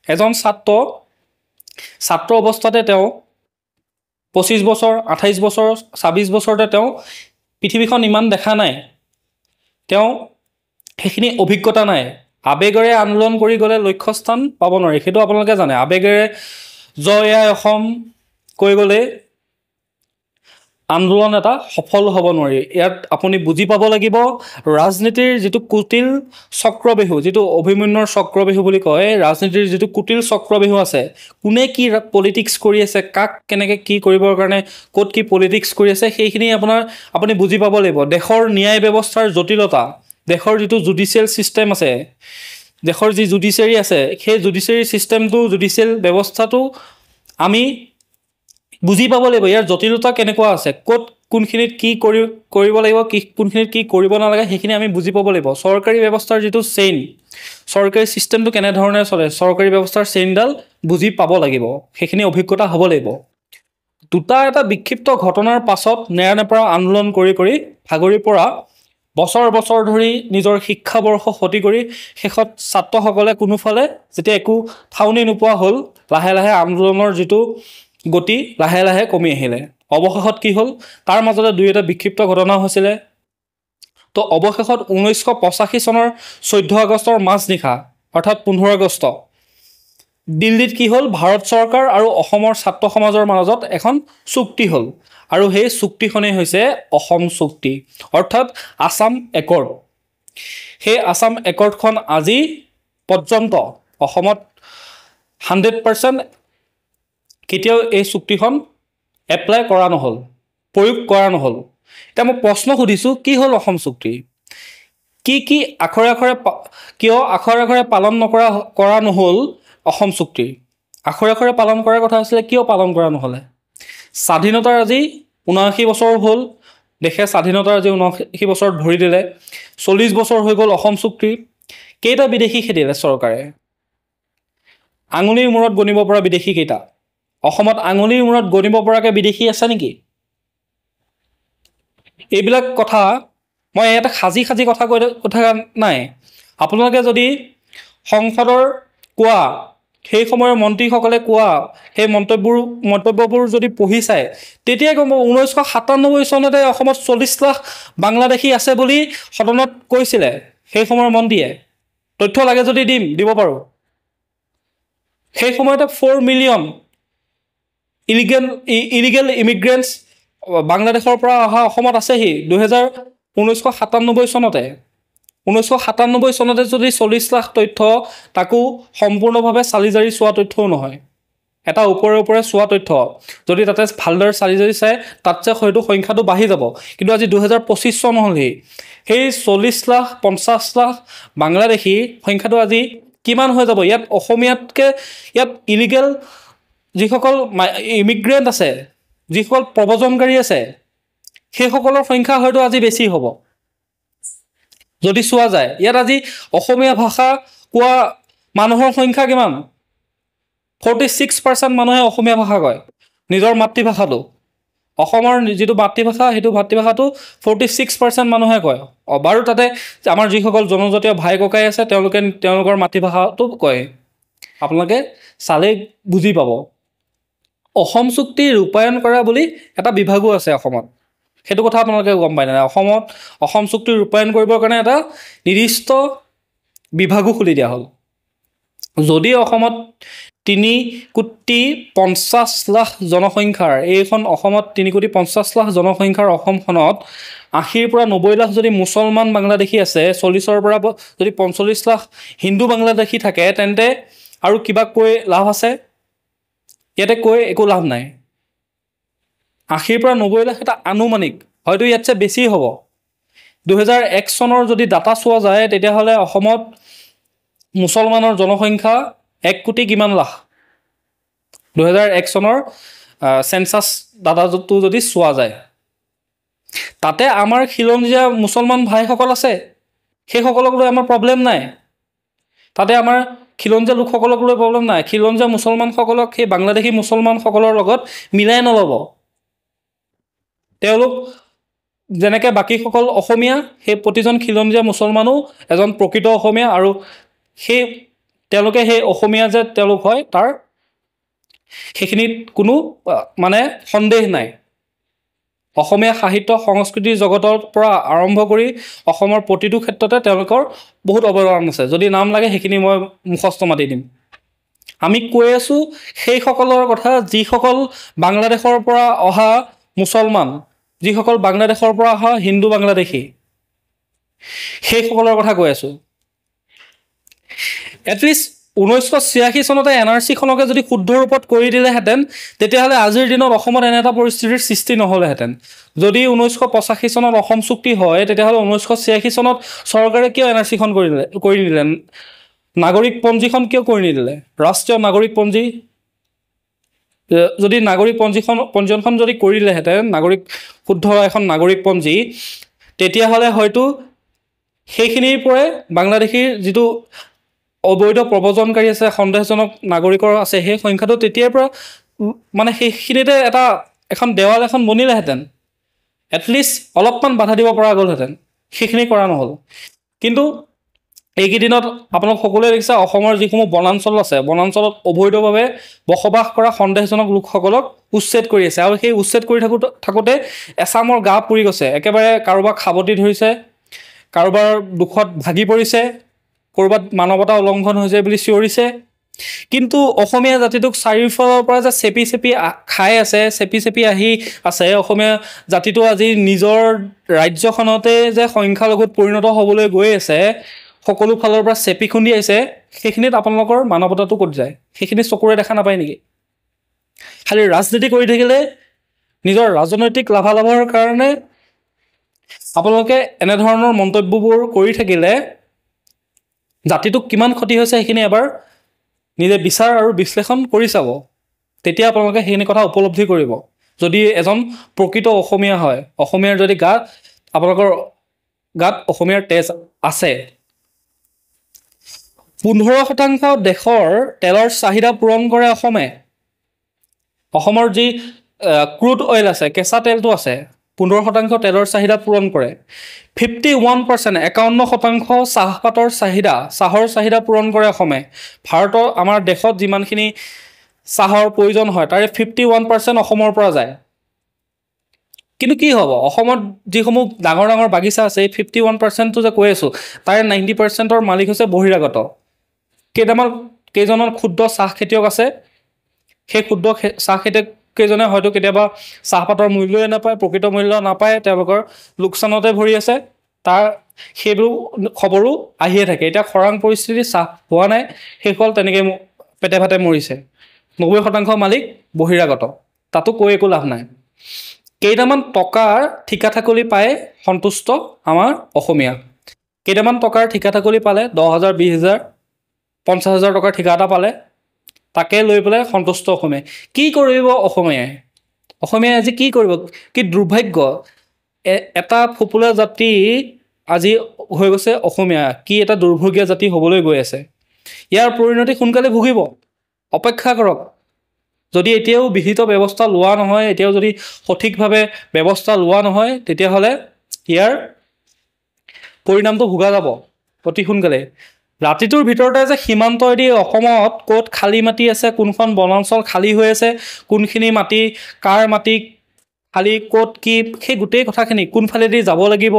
এজন ছাত্ৰ ছাত্ৰ অৱস্থাতে তেওঁ 25 বছৰ 28 বছৰ 26 বছৰতে তেওঁ পৃথিৱীখন ইমান দেখা নাই, তেওঁ সেইখিনি অভিজ্ঞতা নাই। আৱেগেৰে আন্দোলন কৰি গ'লে লক্ষ্যস্থান পাব নোৱাৰি, সেইটো আপোনালোকে জানে। আৱেগেৰে জয় আই অসম কৈ গ'লে আন্দোলন এটা সফল হ'ব নোৱাৰি। ইয়াত আপুনি বুজি পাব লাগিব ৰাজনীতিৰ যিটো কুটিল চক্ৰবেহু, যিটো অভিমন্যুৰ চক্ৰবেহু বুলি কয়, ৰাজনীতিৰ যিটো কুটিল চক্ৰবেহু আছে, কোনে কি পলিটিক্স কৰি আছে, কাক কেনেকৈ কি কৰিবৰ কাৰণে ক'ত কি পলিটিক্স কৰি আছে, সেইখিনি আপুনি বুজি পাব লাগিব। দেশৰ ন্যায় ব্যৱস্থাৰ জটিলতা, দেশৰ যিটো জুডিচিয়েল ছিষ্টেম আছে, দেশৰ যি জুডিচিয়াৰী আছে, সেই জুডিচিয়াৰী ছিষ্টেমটো, জুডিচিয়েল ব্যৱস্থাটো আমি বুজি পাব লাগিব। ইয়াৰ জটিলতা কেনেকুৱা আছে, ক'ত কোনখিনিত কি কৰিব লাগিব, কোনখিনিত কি কৰিব নালাগে, সেইখিনি আমি বুজি পাব লাগিব। চৰকাৰী ব্যৱস্থাৰ যিটো চেইন, চৰকাৰী ছিষ্টেমটো কেনেধৰণে চলে, চৰকাৰী ব্যৱস্থাৰ চেইনডাল বুজি পাব লাগিব, সেইখিনি অভিজ্ঞতা হ'ব লাগিব। এটা বিক্ষিপ্ত ঘটনাৰ পাছত নেৰানেপেৰা আন্দোলন কৰি কৰি ভাগৰি পৰা বছৰ বছৰ ধৰি নিজৰ শিক্ষাবৰ্ষ ক্ষতি কৰি শেষত ছাত্ৰসকলে কোনোফালে যেতিয়া একো ঠাউনি নোপোৱা হ'ল, লাহে লাহে আন্দোলনৰ যিটো গতি লাহে লাহে কমি আহিলে। অৱশেষত কি হ'ল, তাৰ মাজতে দুই এটা বিক্ষিপ্ত ঘটনা হৈছিলে। তো অৱশেষত 1985 চনৰ 14 আগষ্টৰ মাজনিশা, অৰ্থাৎ 15 আগষ্ট, দিল্লীত কি হ'ল, ভাৰত চৰকাৰ আৰু অসমৰ ছাত্ৰ সমাজৰ মাজত এখন চুক্তি হ'ল, আৰু সেই চুক্তিখনেই হৈছে অসম চুক্তি, অৰ্থাৎ আছাম একৰ্ড। সেই আছাম একৰ্ডখন আজি পৰ্যন্ত অসমত 100% কেতিয়াও এই চুক্তিখন এপ্লাই কৰা নহ'ল, প্ৰয়োগ কৰা নহ'ল। এতিয়া মই প্ৰশ্ন সুধিছোঁ, কি হ'ল অসম চুক্তি? কি আখৰে আখৰে কিয় আখৰে আখৰে পালন কৰা নহ'ল অসম চুক্তি? আখৰে আখৰে পালন কৰাৰ কথা আছিলে, কিয় পালন কৰা নহ'লে? স্বাধীনতাৰ আজি 79 বছৰ হ'ল, দেশে স্বাধীনতাৰ আজি 79 বছৰত ভৰি দিলে। 40 বছৰ হৈ গ'ল অসম চুক্তি। কেইটা বিদেশী খেদিলে চৰকাৰে? আঙুলিৰ মূৰত গণিব পৰা বিদেশী কেইটা? অসমত আঙুলিৰ মূৰত গণিব পৰাকৈ বিদেশী আছে নেকি? এইবিলাক কথা মই ইয়াতে সাজি কথা কৈ কথা নাই। আপোনালোকে যদি সংসদৰ কোৱা, সেই সময়ৰ মন্ত্ৰীসকলে কোৱা সেই মন্তব্যবোৰ যদি পঢ়ি চায়, তেতিয়াই গম পাব 1997 চনতে অসমত 40 লাখ বাংলাদেশী আছে বুলি সদনত কৈছিলে সেই সময়ৰ মন্ত্ৰীয়ে। তথ্য লাগে যদি দিব পাৰোঁ। সেই সময়তে 4 মিলিয়ন ইলিগেল ইমিগ্ৰেণ্টছ বাংলাদেশৰ পৰা অহা অসমত আছেহি 1997 চনতে। 1997 চনতে যদি 40 লাখ তথ্য, তাকো সম্পূৰ্ণভাৱে চালিজাৰি চোৱা তথ্যও নহয়, এটা ওপৰে চোৱা তথ্য, যদি তাতে ভালদৰে চালিজাৰি চায় তাতছে হয়তো সংখ্যাটো বাঢ়ি যাব। কিন্তু আজি 2025 চন হ'লহি, সেই 40 লাখ 50 লাখ বাংলাদেশী সংখ্যাটো আজি কিমান হৈ যাব? ইয়াত অসমীয়াতকৈ ইয়াত ইলিগেল যিসকল ইমিগ্ৰেণ্ট আছে, যিসকল প্ৰব্ৰজনকাৰী আছে, সেইসকলৰ সংখ্যা হয়তো আজি বেছি হ'ব যদি চোৱা যায়। ইয়াত আজি অসমীয়া ভাষা কোৱা মানুহৰ সংখ্যা কিমান? 46% মানুহে অসমীয়া ভাষা কয়, নিজৰ মাতৃভাষাটো। অসমৰ যিটো মাতৃভাষা, সেইটো মাতৃভাষাটো 46% মানুহে কয়। বাৰু তাতে আমাৰ যিসকল জনজাতীয় ভাই ককাই আছে, তেওঁলোকৰ মাতৃভাষাটো কয়। আপোনালোকে চালেই বুজি পাব। অসম চুক্তি ৰূপায়ণ কৰা বুলি এটা বিভাগো আছে অসমত, সেইটো কথা আপোনালোকে গম পায় নাই? অসমত অসম চুক্তি ৰূপায়ণ কৰিবৰ কাৰণে এটা নিৰ্দিষ্ট বিভাগো খুলি দিয়া হ'ল। যদি অসমত 3,50,00,000 জনসংখ্যাৰ এইখন অসমত 3,50,00,000 জনসংখ্যাৰ অসমখনত 80 পৰা 90 লাখ যদি মুছলমান বাংলাদেশী আছে, 40 পৰা যদি 45 লাখ হিন্দু বাংলাদেশী থাকে, তেন্তে আৰু কিবা কৈ লাভ আছে? ইয়াতে কৈ একো লাভ নাই। 80 পৰা 90 লাখ এটা আনুমানিক, হয়তো ইয়াতছে বেছি হ'ব। 2001 চনৰ যদি ডাটা চোৱা যায়, তেতিয়াহ'লে অসমত মুছলমানৰ জনসংখ্যা 1 কোটি কিমান লাখ। 2001 চনৰ চেনচাছ ডাটাটো যদি চোৱা যায়, তাতে আমাৰ খিলঞ্জীয়া মুছলমান ভাইসকল আছে, সেইসকলক লৈ আমাৰ প্ৰব্লেম নাই। তাতে আমাৰ খিলঞ্জীয়া লোকসকলক লৈ প্ৰব্লেম নাই। খিলঞ্জীয়া মুছলমানসকলক সেই বাংলাদেশী মুছলমানসকলৰ লগত মিলাই নল'ব। তেওঁলোক যেনেকৈ বাকীসকল অসমীয়া, সেই প্ৰতিজন খিলঞ্জীয়া মুছলমানো এজন প্ৰকৃত অসমীয়া, আৰু তেওঁলোকে সেই অসমীয়া যে তেওঁলোক হয়, তাৰ সেইখিনিত কোনো মানে সন্দেহ নাই। অসমীয়া সাহিত্য সংস্কৃতিৰ জগতৰ পৰা আৰম্ভ কৰি অসমৰ প্ৰতিটো ক্ষেত্ৰতে তেওঁলোকৰ বহুত অৱদান আছে। যদি নাম লাগে সেইখিনি মই মুখস্থ মাতি দিম। আমি কৈ আছোঁ সেইসকলৰ কথা যিসকল বাংলাদেশৰ পৰা অহা মুছলমান, যিসকল বাংলাদেশৰ পৰা অহা হিন্দু বাংলাদেশী, সেইসকলৰ কথা কৈ আছোঁ। এটলিষ্ট 1986 চনতে NRC-খনকে যদি শুদ্ধ ৰূপত কৰি দিলেহেঁতেন তেতিয়াহ'লে আজিৰ দিনত অসমত এনে এটা পৰিস্থিতিৰ সৃষ্টি নহ'লেহেঁতেন। যদি 1985 চনত অসম চুক্তি হয় তেতিয়াহ'লে 1986 চনত চৰকাৰে কিয় NRC-খন কৰি নিদিলে? নাগৰিক পঞ্জীখন কিয় কৰি নিদিলে? ৰাষ্ট্ৰীয় নাগৰিক পঞ্জী, যদি নাগৰিক পঞ্জীয়নখন যদি কৰি দিলেহেঁতেন, নাগৰিক শুদ্ধ এখন নাগৰিক পঞ্জী, তেতিয়াহ'লে হয়তো সেইখিনিৰ পৰাই বাংলাদেশীৰ যিটো অবৈধ প্ৰব্ৰজনকাৰী আছে, সন্দেহজনক নাগৰিকৰ আছে, সেই সংখ্যাটো তেতিয়াৰ পৰা মানে সেইখিনিতে এখন দেৱাল এখন বনিলেহেঁতেন। এটলিষ্ট অলপমান বাধা দিব পৰা গ'লহেঁতেন। সেইখিনি কৰা নহ'ল। কিন্তু এইকেইদিনত আপোনালোক সকলোৱে দেখিছে অসমৰ যিসমূহ বনাঞ্চল আছে, বনাঞ্চলত অবৈধভাৱে বসবাস কৰা সন্দেহজনক লোকসকলক উচ্ছেদ কৰি আছে। আৰু সেই উচ্ছেদ কৰি থাকোঁতে এচামৰ গা পুৰি গৈছে। একেবাৰে কাৰোবাক সাৱটি ধৰিছে, কাৰোবাৰ দুখত ভাগি পৰিছে, ক'ৰবাত মানৱতা উলংঘন হৈছে বুলি চিঞৰিছে। কিন্তু অসমীয়া জাতিটোক চাৰিওফালৰ পৰা যে চেপি চেপি খাই আছে, চেপি চেপি আহি আছে, অসমীয়া জাতিটো আজি নিজৰ ৰাজ্যখনতে যে সংখ্যালঘুত পৰিণত হ'বলৈ গৈ আছে, সকলো ফালৰ পৰা চেপি খুন্দি আহিছে, সেইখিনিত আপোনালোকৰ মানৱতাটো ক'ত যায়? সেইখিনি চকুৰে দেখা নাপায় নেকি? খালি ৰাজনীতি কৰি থাকিলে, নিজৰ ৰাজনৈতিক লাভালাভৰ কাৰণে আপোনালোকে এনেধৰণৰ মন্তব্যবোৰ কৰি থাকিলে জাতিটোক কিমান ক্ষতি হৈছে সেইখিনি এবাৰ নিজে বিচাৰ আৰু বিশ্লেষণ কৰি চাব। তেতিয়া আপোনালোকে সেইখিনি কথা উপলব্ধি কৰিব। যদি এজন প্ৰকৃত অসমীয়া হয়, অসমীয়াৰ যদি আপোনালোকৰ গাত অসমীয়াৰ তেজ আছে। 15% দেশৰ তেলৰ চাহিদা পূৰণ কৰে অসমে। অসমৰ যি ক্ৰুড অইল আছে, কেঁচা তেলটো আছে, 15% তেলৰ চাহিদা পূৰণ কৰে। 51%, 51% চাহপাতৰ চাহিদা, চাহৰ চাহিদা পূৰণ কৰে অসমে। ভাৰতৰ, আমাৰ দেশত যিমানখিনি চাহৰ প্ৰয়োজন হয় তাৰে 51% অসমৰ পৰা যায়। কিন্তু কি হ'ব, অসমত যিসমূহ ডাঙৰ ডাঙৰ বাগিচা আছে, এই 51%টো যে কৈ আছোঁ, তাৰে 90%ৰ মালিক হৈছে বহিৰাগত। কেইজনমান ক্ষুদ্ৰ চাহ খেতিয়ক আছে, সেই ক্ষুদ্ৰ চাহ খেতিয়ককেইজনে হয়তো কেতিয়াবা চাহপাতৰ মূল্যই নাপায়, প্ৰকৃত মূল্য নাপায়, তেওঁলোকৰ লোকচানতে ভৰি আছে। সেইবোৰ খবৰো আহিয়ে থাকে। এতিয়া খৰাং পৰিস্থিতি, চাহ হোৱা নাই, সেইসকল তেনেকৈ পেটে ভাতে মৰিছে। 90% মালিক বহিৰাগত, তাতো কৈ একো লাভ নাই। কেইটামান টকাৰ ঠিকা থাকলি পাই সন্তুষ্ট আমাৰ অসমীয়া। কেইটামান টকাৰ ঠিকা থাকলি পালে, 10,000, 20,000, 50,000 টকাৰ ঠিকা এটা পালে, তাকে লৈ পেলাই সন্তুষ্ট অসমীয়াই। কি কৰিব অসমীয়াই আজি কি কৰিব? কি দুৰ্ভাগ্য, এটা ফোপোলা জাতি আজি হৈ গৈছে অসমীয়া। কি এটা দুৰ্ভগীয়া জাতি হ'বলৈ গৈ আছে। ইয়াৰ পৰিণতি সোনকালে ভুগিব, অপেক্ষা কৰক। যদি এতিয়াও বিহিত ব্যৱস্থা লোৱা নহয়, এতিয়াও যদি সঠিকভাৱে ব্যৱস্থা লোৱা নহয়, তেতিয়াহ'লে ইয়াৰ পৰিণামটো ভোগা যাব অতি সোনকালে। ৰাতিটোৰ ভিতৰতে যে সীমান্তইদি অসমত ক'ত খালী মাটি আছে, কোনখন বনাঞ্চল খালী হৈ আছে, কোনখিনি মাটি কাৰ মাটি খালী, ক'ত কি, সেই গোটেই কথাখিনি, কোনফালেদি যাব লাগিব,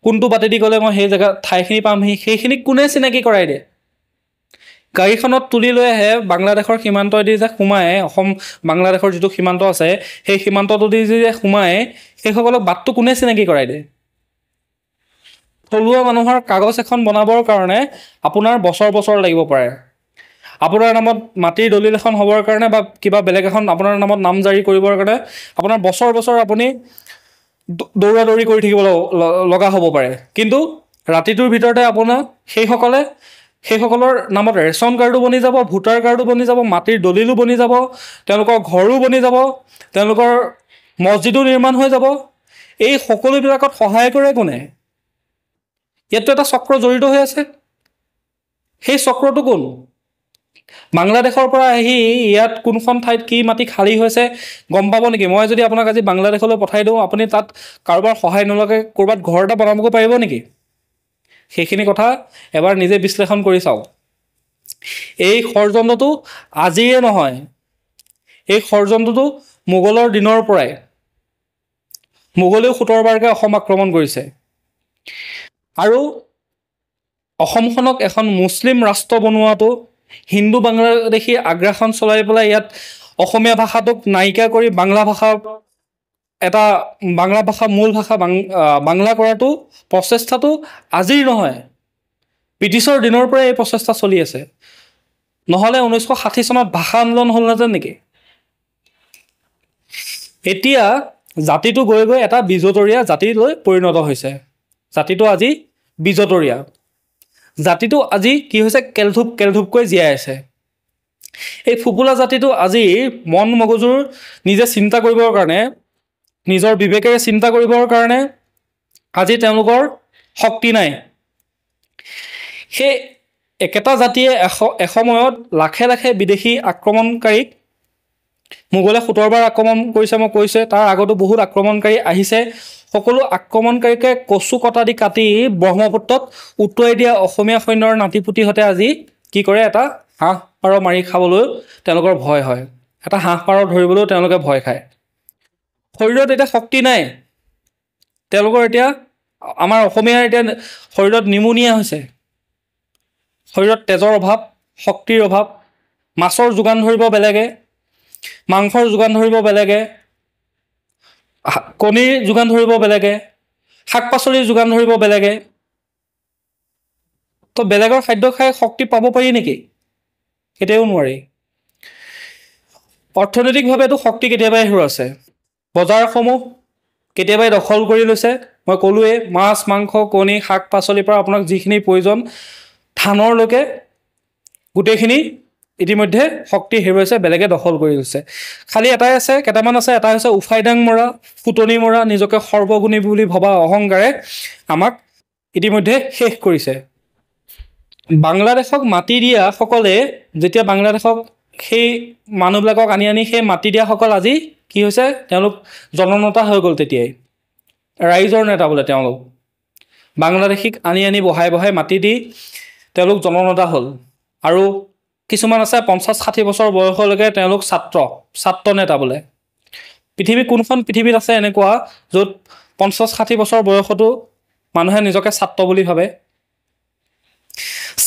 কোনটো বাটেদি গ'লে মই সেই ঠাইখিনি পামহি, সেইখিনি কোনে চিনাকি কৰাই দিয়ে? গাড়ীখনত তুলি লৈ আহে, বাংলাদেশৰ সীমান্তইদি যে সোমাই, অসম বাংলাদেশৰ যিটো সীমান্ত আছে, সেই সীমান্তটোদি যে সোমাই, সেইসকলক বাটটো কোনে চিনাকি কৰাই দিয়ে? থলুৱা মানুহৰ কাগজ এখন বনাবৰ কাৰণে আপোনাৰ বছৰ লাগিব পাৰে। আপোনাৰ নামত মাটিৰ দলিল এখন হ'বৰ কাৰণে বা কিবা বেলেগ এখন আপোনাৰ নামত নাম জাৰি কৰিবৰ কাৰণে আপোনাৰ বছৰ আপুনি দৌৰা দৌৰি কৰি থাকিব লগা হ'ব পাৰে। কিন্তু ৰাতিটোৰ ভিতৰতে আপোনাৰ সেইসকলৰ নামত ৰেচন কাৰ্ডো বনি যাব, ভোটাৰ কাৰ্ডো বনি যাব, মাটিৰ দলিলো বনি যাব, তেওঁলোকৰ ঘৰো বনি যাব, তেওঁলোকৰ মছজিদো নিৰ্মাণ হৈ যাব। এই সকলোবিলাকত সহায় কৰে কোনে? ইয়াততো এটা চক্ৰ জড়িত হৈ আছে। সেই চক্ৰটো কোন? বাংলাদেশৰ পৰা আহি ইয়াত কোনখন ঠাইত কি মাটি খালী হৈছে গম পাব নেকি? মই যদি আপোনাক আজি বাংলাদেশলৈ পঠাই দিওঁ, আপুনি তাত কাৰোবাৰ সহায় নলগাকৈ ক'ৰবাত ঘৰ এটা বনাবগৈ পাৰিব নেকি? সেইখিনি কথা এবাৰ নিজে বিশ্লেষণ কৰি চাওক। এই ষড়যন্ত্ৰটো আজিয়ে নহয়, এই ষড়যন্ত্ৰটো মোগলৰ দিনৰ পৰাই মোগলেও 17 বাৰকৈ অসম আক্ৰমণ কৰিছে আৰু অসমখনক এখন মুছলিম ৰাষ্ট্ৰ বনোৱাটো হিন্দু বাংলাদেশী আগ্ৰাসন চলাই পেলাই ইয়াত অসমীয়া ভাষাটোক নাইকিয়া কৰি বাংলা ভাষা মূল ভাষা বাংলা কৰাটো প্ৰচেষ্টাটো আজিৰ নহয়, ব্ৰিটিছৰ দিনৰ পৰাই এই প্ৰচেষ্টা চলি আছে। নহ'লে 1960 চনত ভাষা আন্দোলন হ'ল নাজান নেকি? এতিয়া জাতিটো গৈ গৈ এটা বিজতৰীয়া জাতিলৈ পৰিণত হৈছে। জাতিটো আজি বিজতৰীয়া, জাতিটো আজি কি হৈছে কেলধূপকৈ জীয়াই আছে। এই ফুপুলা জাতিটো আজি মন মগজুৰ নিজে চিন্তা কৰিবৰ কাৰণে, নিজৰ বিবেকেৰে চিন্তা কৰিবৰ কাৰণে আজি তেওঁলোকৰ শক্তি নাই। সেই একেটা জাতিয়ে এসময়ত লাখে লাখে বিদেশী আক্ৰমণকাৰীক মোগলে 17 বাৰ আক্ৰমণ কৰিছে, মই কৈছে তাৰ আগতো বহুত আক্ৰমণকাৰী আহিছে। সকলো আক্ৰমণকাৰীকে কচু কটা দি কাটি ব্ৰহ্মপুত্ৰত উটুৱাই দিয়া অসমীয়া সৈন্যৰ নাতিপুতিহঁতে আজি কি কৰে, এটা হাঁহ পাৰ মাৰি খাবলৈ তেওঁলোকৰ ভয় হয়, এটা হাঁহ পাৰ ধৰিবলৈও তেওঁলোকে ভয় খায়। শৰীৰত এতিয়া শক্তি নাই তেওঁলোকৰ। এতিয়া আমাৰ অসমীয়াৰ এতিয়া শৰীৰত নিমুনিয়া হৈছে, শৰীৰত তেজৰ অভাৱ, শক্তিৰ অভাৱ। মাছৰ যোগান ধৰিব বেলেগে, মাংসৰ যোগান ধৰিব বেলেগে, কণীৰ যোগান ধৰিব বেলেগে, শাক পাচলিৰ যোগান ধৰিব বেলেগে। তো বেলেগৰ খাদ্য খাই শক্তি পাব পাৰি নেকি? কেতিয়াও নোৱাৰি। অৰ্থনৈতিকভাৱেতো শক্তি কেতিয়াবাই হেৰুৱাইছে। বজাৰসমূহ কেতিয়াবাই দখল কৰি লৈছে। মই ক'লোৱেই, মাছ মাংস কণী শাক পাচলিৰ পৰা আপোনাক যিখিনি প্ৰয়োজন ধানৰলৈকে গোটেইখিনি ইতিমধ্যে শক্তি হেৰুৱাইছে, বেলেগে দখল কৰি লৈছে। খালি এটাই আছে, কেইটামান আছে, এটা হৈছে উফাইদাং মৰা, ফুটনি মৰা, নিজকে সৰ্বগুণী বুলি ভবা অহংকাৰে আমাক ইতিমধ্যে শেষ কৰিছে। বাংলাদেশক মাটি দিয়াসকলে যেতিয়া বাংলাদেশক সেই মানুহবিলাকক আনি সেই মাটি দিয়াসকল আজি কি হৈছে, তেওঁলোক জননেতা হৈ গ'ল। তেতিয়াই ৰাইজৰ নেতা বোলে তেওঁলোক। বাংলাদেশীক আনি বহাই মাটি দি তেওঁলোক জননেতা হ'ল। আৰু কিছুমান আছে 50-60 বছৰ বয়সলৈকে তেওঁলোক ছাত্ৰ নেতা বোলে। কোনখন পৃথিৱীত আছে এনেকুৱা য'ত 50-60 বছৰ বয়সতো মানুহে নিজকে ছাত্ৰ বুলি ভাবে?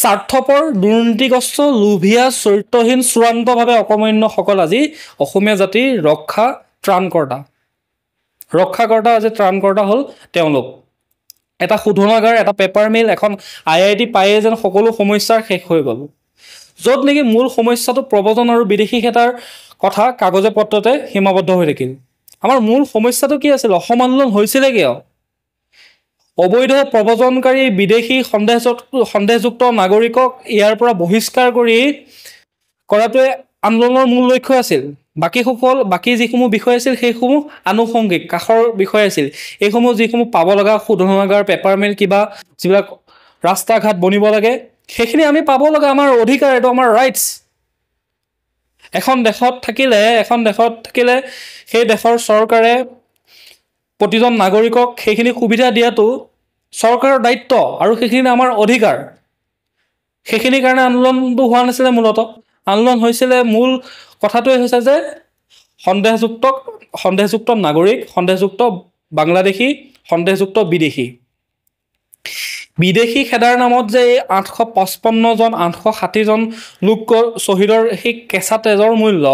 স্বাৰ্থপৰ, দুৰ্নীতিগ্ৰস্ত, লোভীয়া, চৰিত্ৰহীন, চূড়ান্তভাৱে অকৰ্মণ্যসকল আজি অসমীয়া জাতিৰ ৰক্ষাকৰ্তা আজি ত্ৰাণকৰ্তা হ'ল তেওঁলোক। এটা শোধনাগাৰ, এটা পেপাৰ মিল, এখন IIT পায়ে যেন সকলো সমস্যাৰ শেষ হৈ গ'ল। য'ত নেকি মূল সমস্যাটো প্ৰব্ৰজন আৰু বিদেশী খেতাৰ কথা কাগজে পত্ৰতে সীমাবদ্ধ হৈ থাকিল। আমাৰ মূল সমস্যাটো কি আছিল? অসম আন্দোলন হৈছিলে কিয়? অবৈধ প্ৰব্ৰজনকাৰী বিদেশী সন্দেহযুক্ত নাগৰিকক ইয়াৰ পৰা বহিষ্কাৰ কৰাটোৱে আন্দোলনৰ মূল লক্ষ্য আছিল। বাকী যিসমূহ বিষয় আছিল সেইসমূহ আনুষংগিক কাষৰ বিষয় আছিল। এইসমূহ যিসমূহ পাব লগা শোধনাগাৰ, পেপাৰ মিল, যিবিলাক ৰাস্তা ঘাট বনিব লাগে, সেইখিনি আমি পাব লগা আমাৰ অধিকাৰ, এইটো আমাৰ ৰাইটছ। এখন দেশত থাকিলে সেই দেশৰ চৰকাৰে প্ৰতিজন নাগৰিকক সেইখিনি সুবিধা দিয়াটো চৰকাৰৰ দায়িত্ব আৰু সেইখিনি আমাৰ অধিকাৰ। সেইখিনিৰ কাৰণে আন্দোলনটো হোৱা নাছিলে। আন্দোলন হৈছিলে, মূল কথাটোৱে হৈছে যে সন্দেহযুক্ত নাগৰিক, সন্দেহযুক্ত বাংলাদেশী, সন্দেহযুক্ত বিদেশী খেদাৰ নামত যে এই 860 জন লোক শ্বহীদৰ সেই কেঁচা তেজৰ মূল্য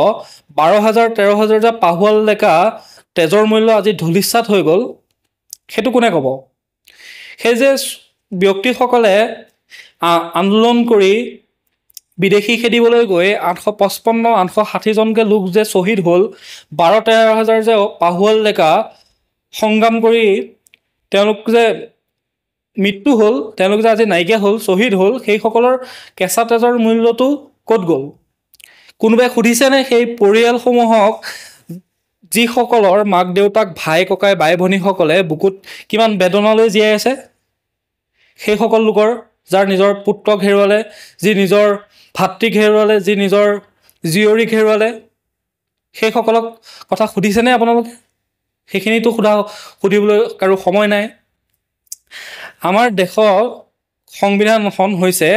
12,000-13,000 যে পাহুৱাল ডেকা তেজৰ মূল্য আজি ধূলিসাৎ হৈ গ'ল, সেইটো কোনে ক'ব? সেই যে ব্যক্তিসকলে আন্দোলন কৰি বিদেশী খেদিবলৈ গৈ 860 জনকে লোক যে শ্বহীদ হ'ল, 12-13,000 যে পাহুৱাল ডেকা সংগ্ৰাম কৰি তেওঁলোক যে মৃত্যু হ'ল, তেওঁলোক যে আজি নাইকিয়া হ'ল, শ্বহীদ হ'ল, সেইসকলৰ কেঁচা তেজৰ মূল্যটো ক'ত গ'ল? কোনোবাই সুধিছেনে সেই পৰিয়ালসমূহক, যিসকলৰ মাক দেউতাক, ভাই ককাই, বাই ভনীসকলে বুকুত কিমান বেদনালৈ জীয়াই আছে? সেইসকল লোকৰ যাৰ নিজৰ পুত্ৰক হেৰুৱালে, যি নিজৰ ভাতৃক হেৰুৱালে, যি নিজৰ জীয়ৰীক হেৰুৱালে, সেইসকলক কথা সুধিছেনে আপোনালোকে? সেইখিনিতো সুধিবলৈ কাৰো সময় নাই। আমাৰ দেশৰ সংবিধানখন হৈছে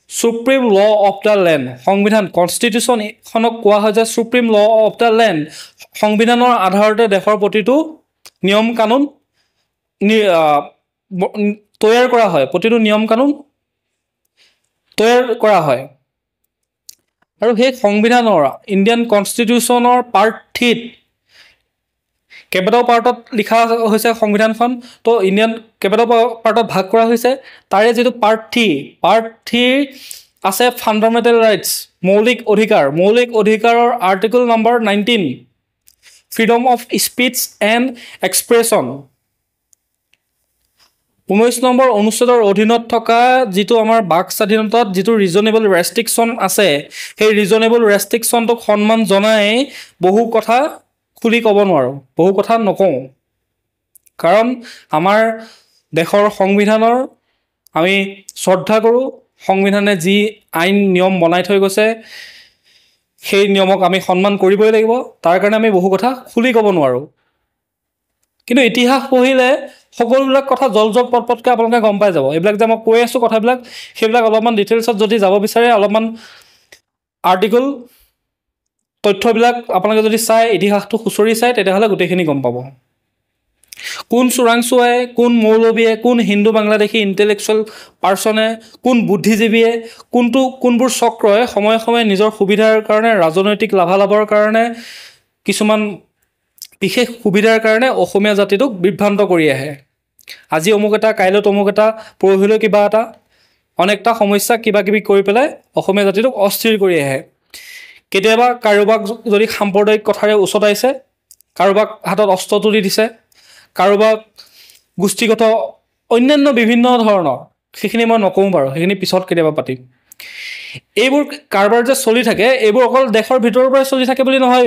supreme law of the land সংবিধান কনষ্টিটিউশ্যন এখনক কোৱা হয় যে supreme law of the land সংবিধানৰ আধাৰতে দেশৰ প্ৰতিটো নিয়ম কানুন তৈয়াৰ কৰা হয় প্ৰতিটো নিয়ম কানুন তৈয়াৰ কৰা হয় আৰু সেই সংবিধানৰ ইণ্ডিয়ান কনষ্টিটিউশ্যনৰ পাৰ্ট 3 কেইবাটাও পাৰ্টত লিখা হৈছে সংবিধানখন তো ইণ্ডিয়ান কেইবাটাও পাৰ্টত ভাগ কৰা হৈছে তাৰে যিটো পাৰ্ট 3 আছে ফাণ্ডামেণ্টেল ৰাইটছ মৌলিক অধিকাৰৰ article number 19 freedom of speech and expression 19 number অনুচ্ছেদৰ অধীনত থকা যিটো আমাৰ বাক স্বাধীনতাত যিটো ৰিজনেবল ৰেষ্ট্ৰিকশ্যন আছে সেই ৰিজনেবল ৰেষ্ট্ৰিকশ্যনটোক সন্মান জনাই বহু কথা খুলি ক'ব নোৱাৰোঁ বহু কথা নকওঁ কাৰণ আমাৰ দেশৰ সংবিধানৰ আমি শ্ৰদ্ধা কৰোঁ সংবিধানে যি আইন নিয়ম বনাই থৈ গৈছে সেই নিয়মক আমি সন্মান কৰিবই লাগিব তাৰ কাৰণে আমি বহু কথা খুলি ক'ব নোৱাৰোঁ কিন্তু ইতিহাস পঢ়িলে সকলোবিলাক কথা জল পটপটকৈ আপোনালোকে গম পাই যাব এইবিলাক যে মই কৈ আছোঁ কথাবিলাক সেইবিলাক অলপমান ডিটেইলছত যদি যাব বিচাৰে অলপমান আৰ্টিকল তথ্যবিলাক আপোনালোকে যদি চাই ইতিহাসটো খুচৰি চাই তেতিয়াহ'লে গোটেইখিনি গম পাব কোন চোৰাংচোৱাই কোন মৌলবীয়ে কোন হিন্দু বাংলাদেশী ইণ্টেলেকচুৱেল পাৰ্চনে কোন বুদ্ধিজীৱীয়ে কোনবোৰ চক্ৰই সময়ে সময়ে নিজৰ সুবিধাৰ কাৰণে ৰাজনৈতিক লাভালাভৰ কাৰণে কিছুমান বিশেষ সুবিধাৰ কাৰণে অসমীয়া জাতিটোক বিভ্ৰান্ত কৰি আহে আজি অমুক এটা কাইলৈ তমুক এটা পৰহিলৈ কিবা এটা অনেকটা সমস্যা কিবা কিবি কৰি পেলাই অসমীয়া জাতিটোক অস্থিৰ কৰি আহে কেতিয়াবা কাৰোবাক যদি সাম্প্ৰদায়িক কথাৰে উচতাইছে কাৰোবাক হাতত অস্ত্ৰ তুলি দিছে কাৰোবাক গোষ্ঠীগত অন্যান্য বিভিন্ন ধৰণৰ সেইখিনি মই নকওঁ বাৰু সেইখিনি পিছত কেতিয়াবা পাতিম এইবোৰ কাৰবাৰ যে চলি থাকে এইবোৰ অকল দেশৰ ভিতৰৰ পৰাই চলি থাকে বুলি নহয়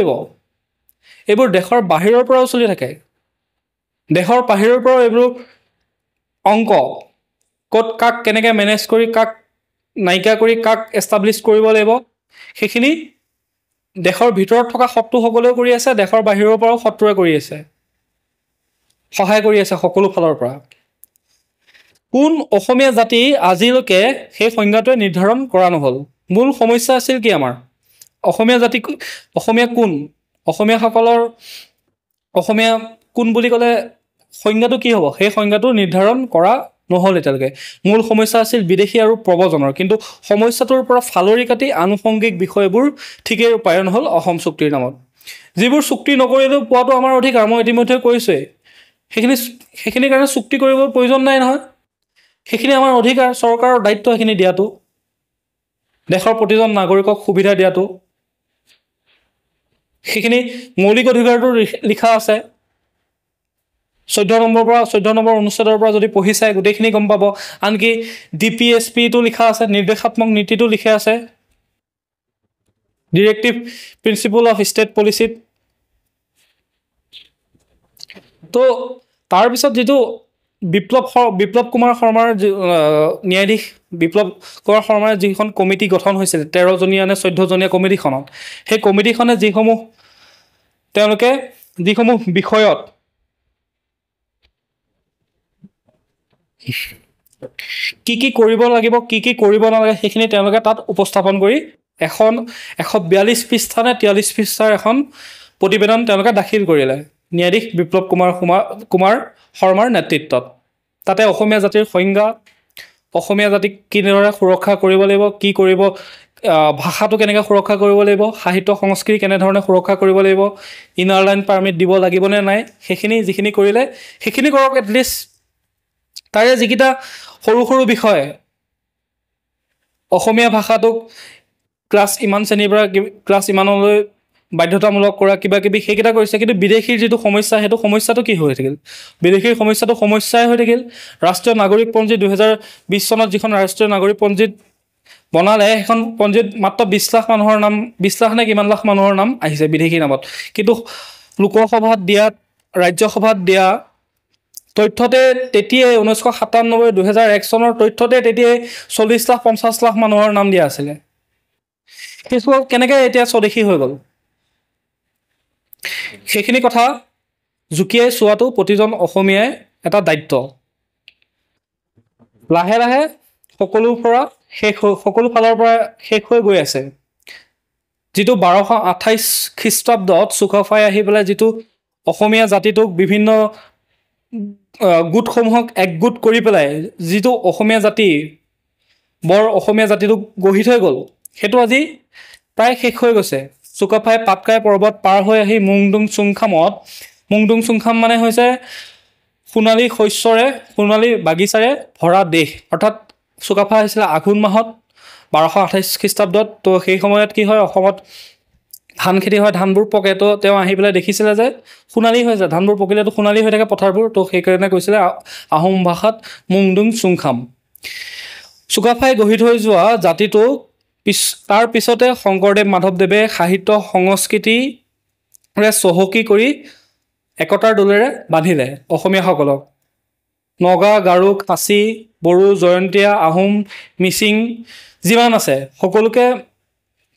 এইবোৰ দেশৰ বাহিৰৰ পৰাও চলি থাকে দেশৰ বাহিৰৰ পৰাও এইবোৰ অংক ক'ত কাক কেনেকৈ মেনেজ কৰি কাক নাইকিয়া কৰি কাক এষ্টাব্লিছ কৰিব লাগিব সেইখিনি দেশৰ ভিতৰত থকা শত্ৰুসকলেও কৰি আছে দেশৰ বাহিৰৰ পৰাও শত্ৰুৱে কৰি আছে সহায় কৰি আছে সকলো ফালৰ পৰা কোন অসমীয়া জাতি আজিলৈকে সেই সংজ্ঞাটোৱে নিৰ্ধাৰণ কৰা নহ'ল মূল সমস্যা আছিল কি আমাৰ অসমীয়া জাতি অসমীয়া কোন অসমীয়াসকলৰ অসমীয়া কোন বুলি ক'লে সংজ্ঞাটো কি হ'ব সেই সংজ্ঞাটো নিৰ্ধাৰণ কৰা নহ'ল এতিয়ালৈকে মূল সমস্যা আছিল বিদেশী আৰু প্ৰব্ৰজনৰ কিন্তু সমস্যাটোৰ পৰা ফালৰি কাটি আনুষংগিক বিষয়বোৰ ঠিকেই ৰূপায়ণ হ'ল অসম চুক্তিৰ নামত যিবোৰ চুক্তি নকৰিলেও পোৱাটো আমাৰ অধিকাৰ মই ইতিমধ্যে কৈছোঁৱেই সেইখিনিৰ কাৰণে চুক্তি কৰিব প্ৰয়োজন নাই নহয় সেইখিনি আমাৰ অধিকাৰ চৰকাৰৰ দায়িত্ব সেইখিনি দিয়াটো দেশৰ প্ৰতিজন নাগৰিকক সুবিধা দিয়াটো সেইখিনি মৌলিক অধিকাৰটো লিখা আছে 14 নম্বৰ অনুচ্ছেদৰ পৰা যদি পঢ়ি চাই গোটেইখিনি গম পাব আনকি DPSPটো লিখা আছে নিৰ্দেশাত্মক নীতিটো লিখা আছে ডিৰেক্টিভ প্ৰিন্সিপল অফ ষ্টেট পলিচিত তো তাৰপিছত যিটো বিপ্লৱ কুমাৰ শৰ্মাৰ ন্যায়াধীশ বিপ্লৱ কুমাৰ শৰ্মাৰ যিখন কমিটি গঠন হৈছিল 13 জনীয়া নে 14 জনীয়া কমিটিখনত সেই কমিটিখনে যিসমূহ বিষয়ত কি কৰিব লাগিব কি কৰিব নালাগে সেইখিনি তেওঁলোকে তাত উপস্থাপন কৰি 142 পৃষ্ঠা নে 43 পৃষ্ঠাৰ এখন প্ৰতিবেদন তেওঁলোকে দাখিল কৰিলে ন্যায়াধীশ বিপ্লৱ কুমাৰ শৰ্মাৰ নেতৃত্বত তাতে অসমীয়া জাতিৰ সংজ্ঞা অসমীয়া জাতিক কিদৰে সুৰক্ষা কৰিব লাগিব কি কৰিব ভাষাটো কেনেকৈ সুৰক্ষা কৰিব লাগিব সাহিত্য সংস্কৃতি কেনেধৰণে সুৰক্ষা কৰিব লাগিব ইনাৰ লাইন পাৰ্মিট দিব লাগিবনে নাই সেইখিনি যিখিনি কৰিলে সেইখিনি কৰক এটলিষ্ট তাৰে যিকেইটা সৰু বিষয় অসমীয়া ভাষাটোক ক্লাছ ইমান শ্ৰেণীৰ পৰা ক্লাছ ইমানলৈ বাধ্যতামূলক কৰা কিবা কিবি সেইকেইটা কৰিছে কিন্তু বিদেশীৰ যিটো সমস্যা সেইটো সমস্যাটো কি হৈ থাকিল বিদেশীৰ সমস্যাটো সমস্যাই হৈ থাকিল ৰাষ্ট্ৰীয় নাগৰিকপঞ্জী 2020 চনত যিখন ৰাষ্ট্ৰীয় নাগৰিকপঞ্জীত বনালে সেইখন পঞ্জীত মাত্ৰ 20 লাখ মানুহৰ নাম 20 লাখ নে কিমান লাখ মানুহৰ নাম আহিছে বিদেশী নামত কিন্তু লোকসভাত দিয়া ৰাজ্যসভাত দিয়া তথ্যতে তেতিয়াই 1997 2001 চনৰ তথ্যতে তেতিয়াই 40 লাখ 50 লাখ মানুহৰ নাম দিয়া আছিলে সেইটো কেনেকৈ এতিয়া স্বদেশী হৈ গ'ল সেইখিনি কথা জুকিয়াই চোৱাটো প্ৰতিজন অসমীয়াই এটা দায়িত্ব লাহে লাহে সকলোৰ পৰা সকলো ফালৰ পৰা শেষ হৈ গৈ আছে। যিটো 1228 খ্ৰীষ্টাব্দত চুকাফাই আহি পেলাই যিটো অসমীয়া জাতিটোক বিভিন্ন গোটসমূহক একগোট কৰি পেলাই যিটো অসমীয়া জাতি অসমীয়া জাতিটোক গঢ়ি থৈ গ'ল, সেইটো আজি প্ৰায় শেষ হৈ গৈছে। চুকাফাই পাটকাই পৰ্বত পাৰ হৈ আহি মুংডুং চুংখাম মানে হৈছে সোণালী শস্যৰে, সোণালী বাগিচাৰে ভৰা দেশ। অৰ্থাৎ চুকাফা আহিছিলে আঘোণ মাহত 1228 খ্ৰীষ্টাব্দত। তো সেই সময়ত কি হয়, অসমত ধান খেতি হয়, ধানবোৰ পকে। তো তেওঁ আহি পেলাই দেখিছিলে যে সোণালী হৈ যায়, ধানবোৰ পকিলেতো সোণালী হৈ থাকে পথাৰবোৰ। তো সেইকাৰণে কৈছিলে আহোম ভাষাত মুংডুং চুংখাম। চুকাফাই গঢ়ি থৈ যোৱা জাতিটো তাৰ পিছতে শংকৰদেৱ মাধৱদেৱে সাহিত্য সংস্কৃতিৰে চহকী কৰি একতাৰ দোলেৰে বান্ধিলে অসমীয়াসকলক। নগা, গাৰো, খাচী, বড়ো, জয়ন্তীয়া, আহোম, মিচিং যিমান আছে সকলোকে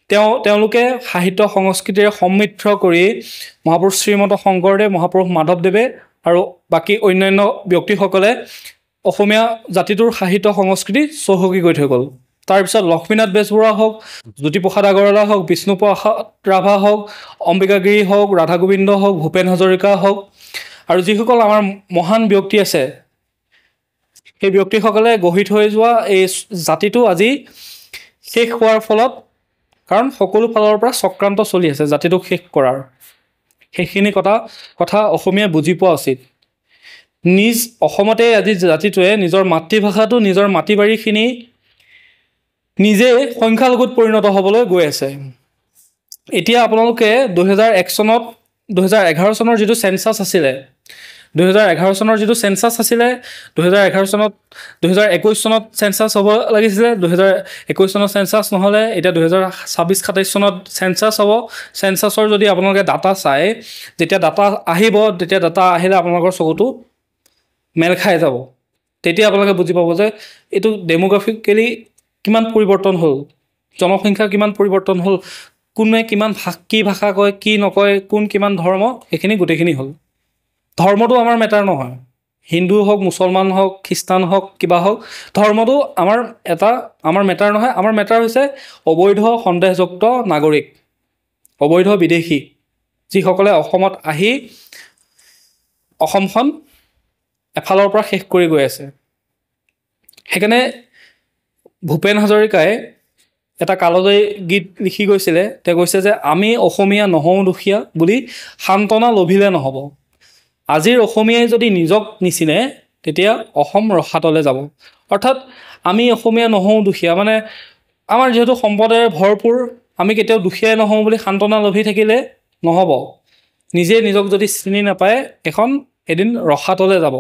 তেওঁলোকে সাহিত্য সংস্কৃতিৰে সমৃদ্ধ কৰি মহাপুৰুষ শ্ৰীমন্ত শংকৰদেৱ, মহাপুৰুষ মাধৱদেৱে আৰু বাকী অন্যান্য ব্যক্তিসকলে অসমীয়া জাতিটোৰ সাহিত্য সংস্কৃতি চহকী কৰি থৈ গ'ল। তাৰপিছত লক্ষ্মীনাথ বেজবৰুৱা হওক, জ্যোতিপ্ৰসাদ আগৰৱালা হওক, বিষ্ণুপ্ৰসাদ ৰাভা হওক, অম্বিকাগিৰি হওক, ৰাধা গোবিন্দ হওক, ভূপেন হাজৰিকা হওক, আৰু যিসকল আমাৰ মহান ব্যক্তি আছে, সেই ব্যক্তিসকলে গঢ়ি থৈ যোৱা এই জাতিটো আজি শেষ হোৱাৰ ফলত, কাৰণ সকলো ফালৰ পৰা চক্ৰান্ত চলি আছে জাতিটোক শেষ কৰাৰ। সেইখিনি কথা অসমীয়াই বুজি পোৱা উচিত। নিজ অসমতে আজি জাতিটোৱে নিজৰ মাতৃভাষাটো, নিজৰ মাটি বাৰীখিনি নিজে সংখ্যালঘুত পৰিণত হ'বলৈ গৈ আছে। এতিয়া আপোনালোকে 2011 চনৰ যিটো চেঞ্চাছ আছিলে, 2011 চনৰ চনত 2021 চনত চেঞ্চাছ হ'ব লাগিছিলে। 2021 চনত চেঞ্চাছ নহ'লে এতিয়া 2026-27 চনত চেঞ্চাছ হ'ব। চেঞ্চাছৰ যদি আপোনালোকে ডাটা চায়, যেতিয়া ডাটা আহিলে আপোনালোকৰ চকুটো মেল খাই যাব। তেতিয়া আপোনালোকে বুজি পাব যে এইটো ডেমোগ্ৰাফিকেলি কিমান পৰিৱৰ্তন হ'ল, জনসংখ্যা কিমান পৰিৱৰ্তন হ'ল, কোনে কিমান কি ভাষা কয়, কি নকয়, কোন কিমান ধৰ্ম, সেইখিনি গোটেইখিনি হ'ল। ধৰ্মটো আমাৰ মেটাৰ নহয়, হিন্দু হওক, মুছলমান হওক, খ্ৰীষ্টান হওক, কিবা হওক, ধৰ্মটো আমাৰ মেটাৰ নহয়। আমাৰ মেটাৰ হৈছে অবৈধ সন্দেহযুক্ত নাগৰিক, অবৈধ বিদেশী, যিসকলে অসমত আহি অসমখন এফালৰ পৰা শেষ কৰি গৈ আছে। সেইকাৰণে ভূপেন হাজৰিকাই এটা কালজয়ী গীত লিখি গৈছিলে। তেওঁ কৈছে যে আমি অসমীয়া নহওঁ দুখীয়া বুলি সান্তনা লভিলে নহ'ব। আজিৰ অসমীয়াই যদি নিজক নিচিনে, তেতিয়া অসম ৰসাতলে যাব। অৰ্থাৎ আমি অসমীয়া নহওঁ দুখীয়া, মানে আমাৰ যিহেতু সম্পদেৰে ভৰপূৰ, আমি কেতিয়াও দুখীয়াই নহওঁ বুলি সান্তনা লভি থাকিলে নহ'ব। নিজে নিজক যদি চিনি নাপায়, এদিন ৰসাতলে যাব।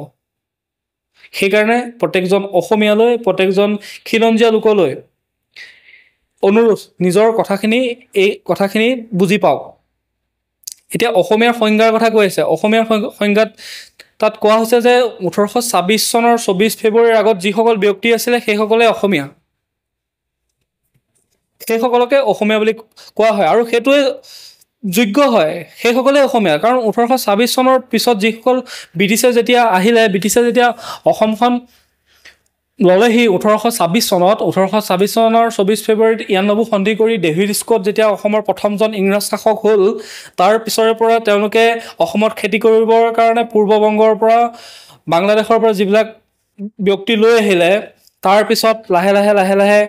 সেইকাৰণে প্ৰত্যেকজন অসমীয়ালৈ, প্ৰত্যেকজন খিলঞ্জীয়া লোকলৈ অনুৰোধ, নিজৰ এই কথাখিনি বুজি পাওক। এতিয়া অসমীয়াৰ সংজ্ঞাৰ কথা কৈ আছে। অসমীয়াৰ সংজ্ঞাত তাত কোৱা হৈছে যে 1826 চনৰ 24 ফেব্ৰুৱাৰীৰ আগত যিসকল ব্যক্তি আছিলে, সেইসকলে অসমীয়া, সেইসকলকে অসমীয়া বুলি কোৱা হয়। আৰু সেইটোৱে যোগ্য হয়, সেইসকলে অসমীয়া। কাৰণ 1826 চনৰ পিছত যিসকল ব্ৰিটিছে যেতিয়া আহিলে, ব্ৰিটিছে যেতিয়া অসমখন ল'লেহি 1826 চনৰ 24 ফেব্ৰুৱাৰীত 92 সন্ধি কৰি ডেভিড স্কট যেতিয়া অসমৰ প্ৰথমজন ইংৰাজ শাসক হ'ল, তাৰ পিছৰে পৰা তেওঁলোকে অসমত খেতি কৰিবৰ কাৰণে পূৰ্ববংগৰ পৰা, বাংলাদেশৰ পৰা যিবিলাক ব্যক্তি লৈ আহিলে, তাৰপিছত লাহে লাহে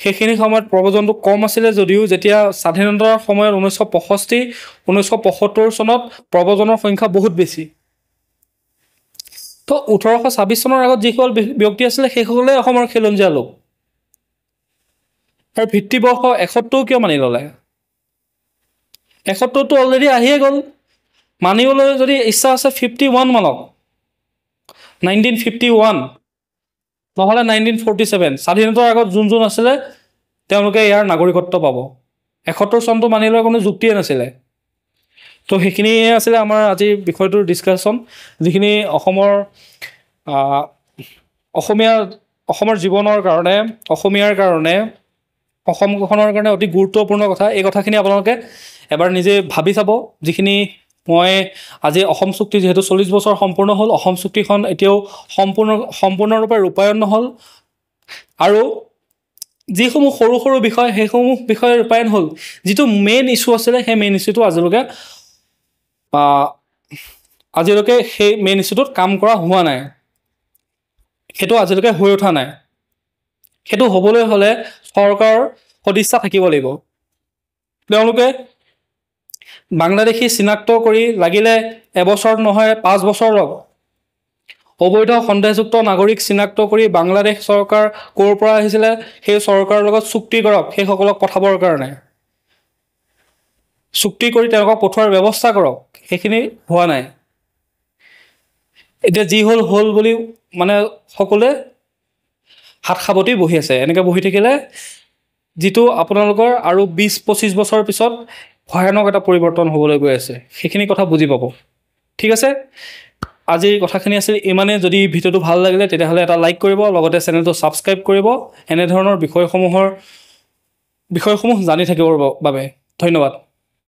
সেইখিনি সময়ত প্ৰব্ৰজনটো কম আছিলে যদিও, যেতিয়া স্বাধীনতাৰ সময়ত 1975 চনত প্ৰব্ৰজনৰ সংখ্যা বহুত বেছি। তো 1826 চনৰ আগত যিসকল ব্যক্তি আছিলে, সেইসকলে অসমৰ খিলঞ্জীয়া লোক। আৰু ভিত্তিবৰ্ষ 71 কিয় মানি ল'লে? 71টো অলৰেডি আহিয়ে গ'ল। মানিবলৈ যদি ইচ্ছা আছে 51 মানক, 1951 নহ'লে 1947, স্বাধীনতাৰ আগত যোন আছিলে তেওঁলোকে ইয়াৰ নাগৰিকত্ব পাব। 71 চনটো মানি লোৱাৰ কোনো যুক্তিয়ে নাছিলে। তো সেইখিনিয়ে আছিলে আমাৰ আজিৰ বিষয়টোৰ ডিছকাশ্যন, যিখিনি অসমৰ জীৱনৰ কাৰণে, অসমীয়াৰ কাৰণে, অসমখনৰ কাৰণে অতি গুৰুত্বপূৰ্ণ কথা। এই কথাখিনি আপোনালোকে এবাৰ নিজে ভাবি চাব। যিখিনি মই আজি অসম চুক্তি যিহেতু 40 বছৰ সম্পূৰ্ণ হ'ল, অসম চুক্তিখন এতিয়াও সম্পূৰ্ণৰূপে ৰূপায়ণ নহ'ল। আৰু যিসমূহ সৰু সৰু বিষয় সেইসমূহ বিষয় ৰূপায়ণ হ'ল, যিটো মেইন ইছ্যু আছিলে সেই মেইন ইছ্যুটো আজিলৈকে সেই মেইন ইছ্যুটোত কাম কৰা হোৱা নাই, সেইটো আজিলৈকে হৈ উঠা নাই। সেইটো হ'বলৈ হ'লে চৰকাৰৰ সদিচ্ছা থাকিব লাগিব। তেওঁলোকে বাংলাদেশী চিনাক্ত কৰি লাগিলে এবছৰ নহয় 5 বছৰ লওক, অবৈধ সন্দেহযুক্ত নাগৰিক চিনাক্ত কৰি বাংলাদেশ চৰকাৰ ক'ৰ পৰা আহিছিলে সেই চৰকাৰৰ লগত চুক্তি কৰক, সেইসকলক পঠাবৰ কাৰণে চুক্তি কৰি তেওঁলোকক পঠোৱাৰ ব্যৱস্থা কৰক। সেইখিনি হোৱা নাই। এতিয়া যি হ'ল হ'ল বুলি মানে সকলোৱে হাত সাৱটি বহি আছে। এনেকৈ বহি থাকিলে যিটো আপোনালোকৰ আৰু 20-25 বছৰ পিছত ভয়ানক এটা পৰিৱৰ্তন হ'বলৈ গৈ আছে, সেইখিনি কথা বুজি পাব। ঠিক আছে, আজিৰ কথাখিনি আছিল ইমানে। যদি ভিডিঅ'টো ভাল লাগিলে তেতিয়াহ'লে এটা লাইক কৰিব, লগতে চেনেলটো ছাবস্ক্ৰাইব কৰিব এনেধৰণৰ বিষয়সমূহ জানি থাকিবৰ বাবে। ধন্যবাদ।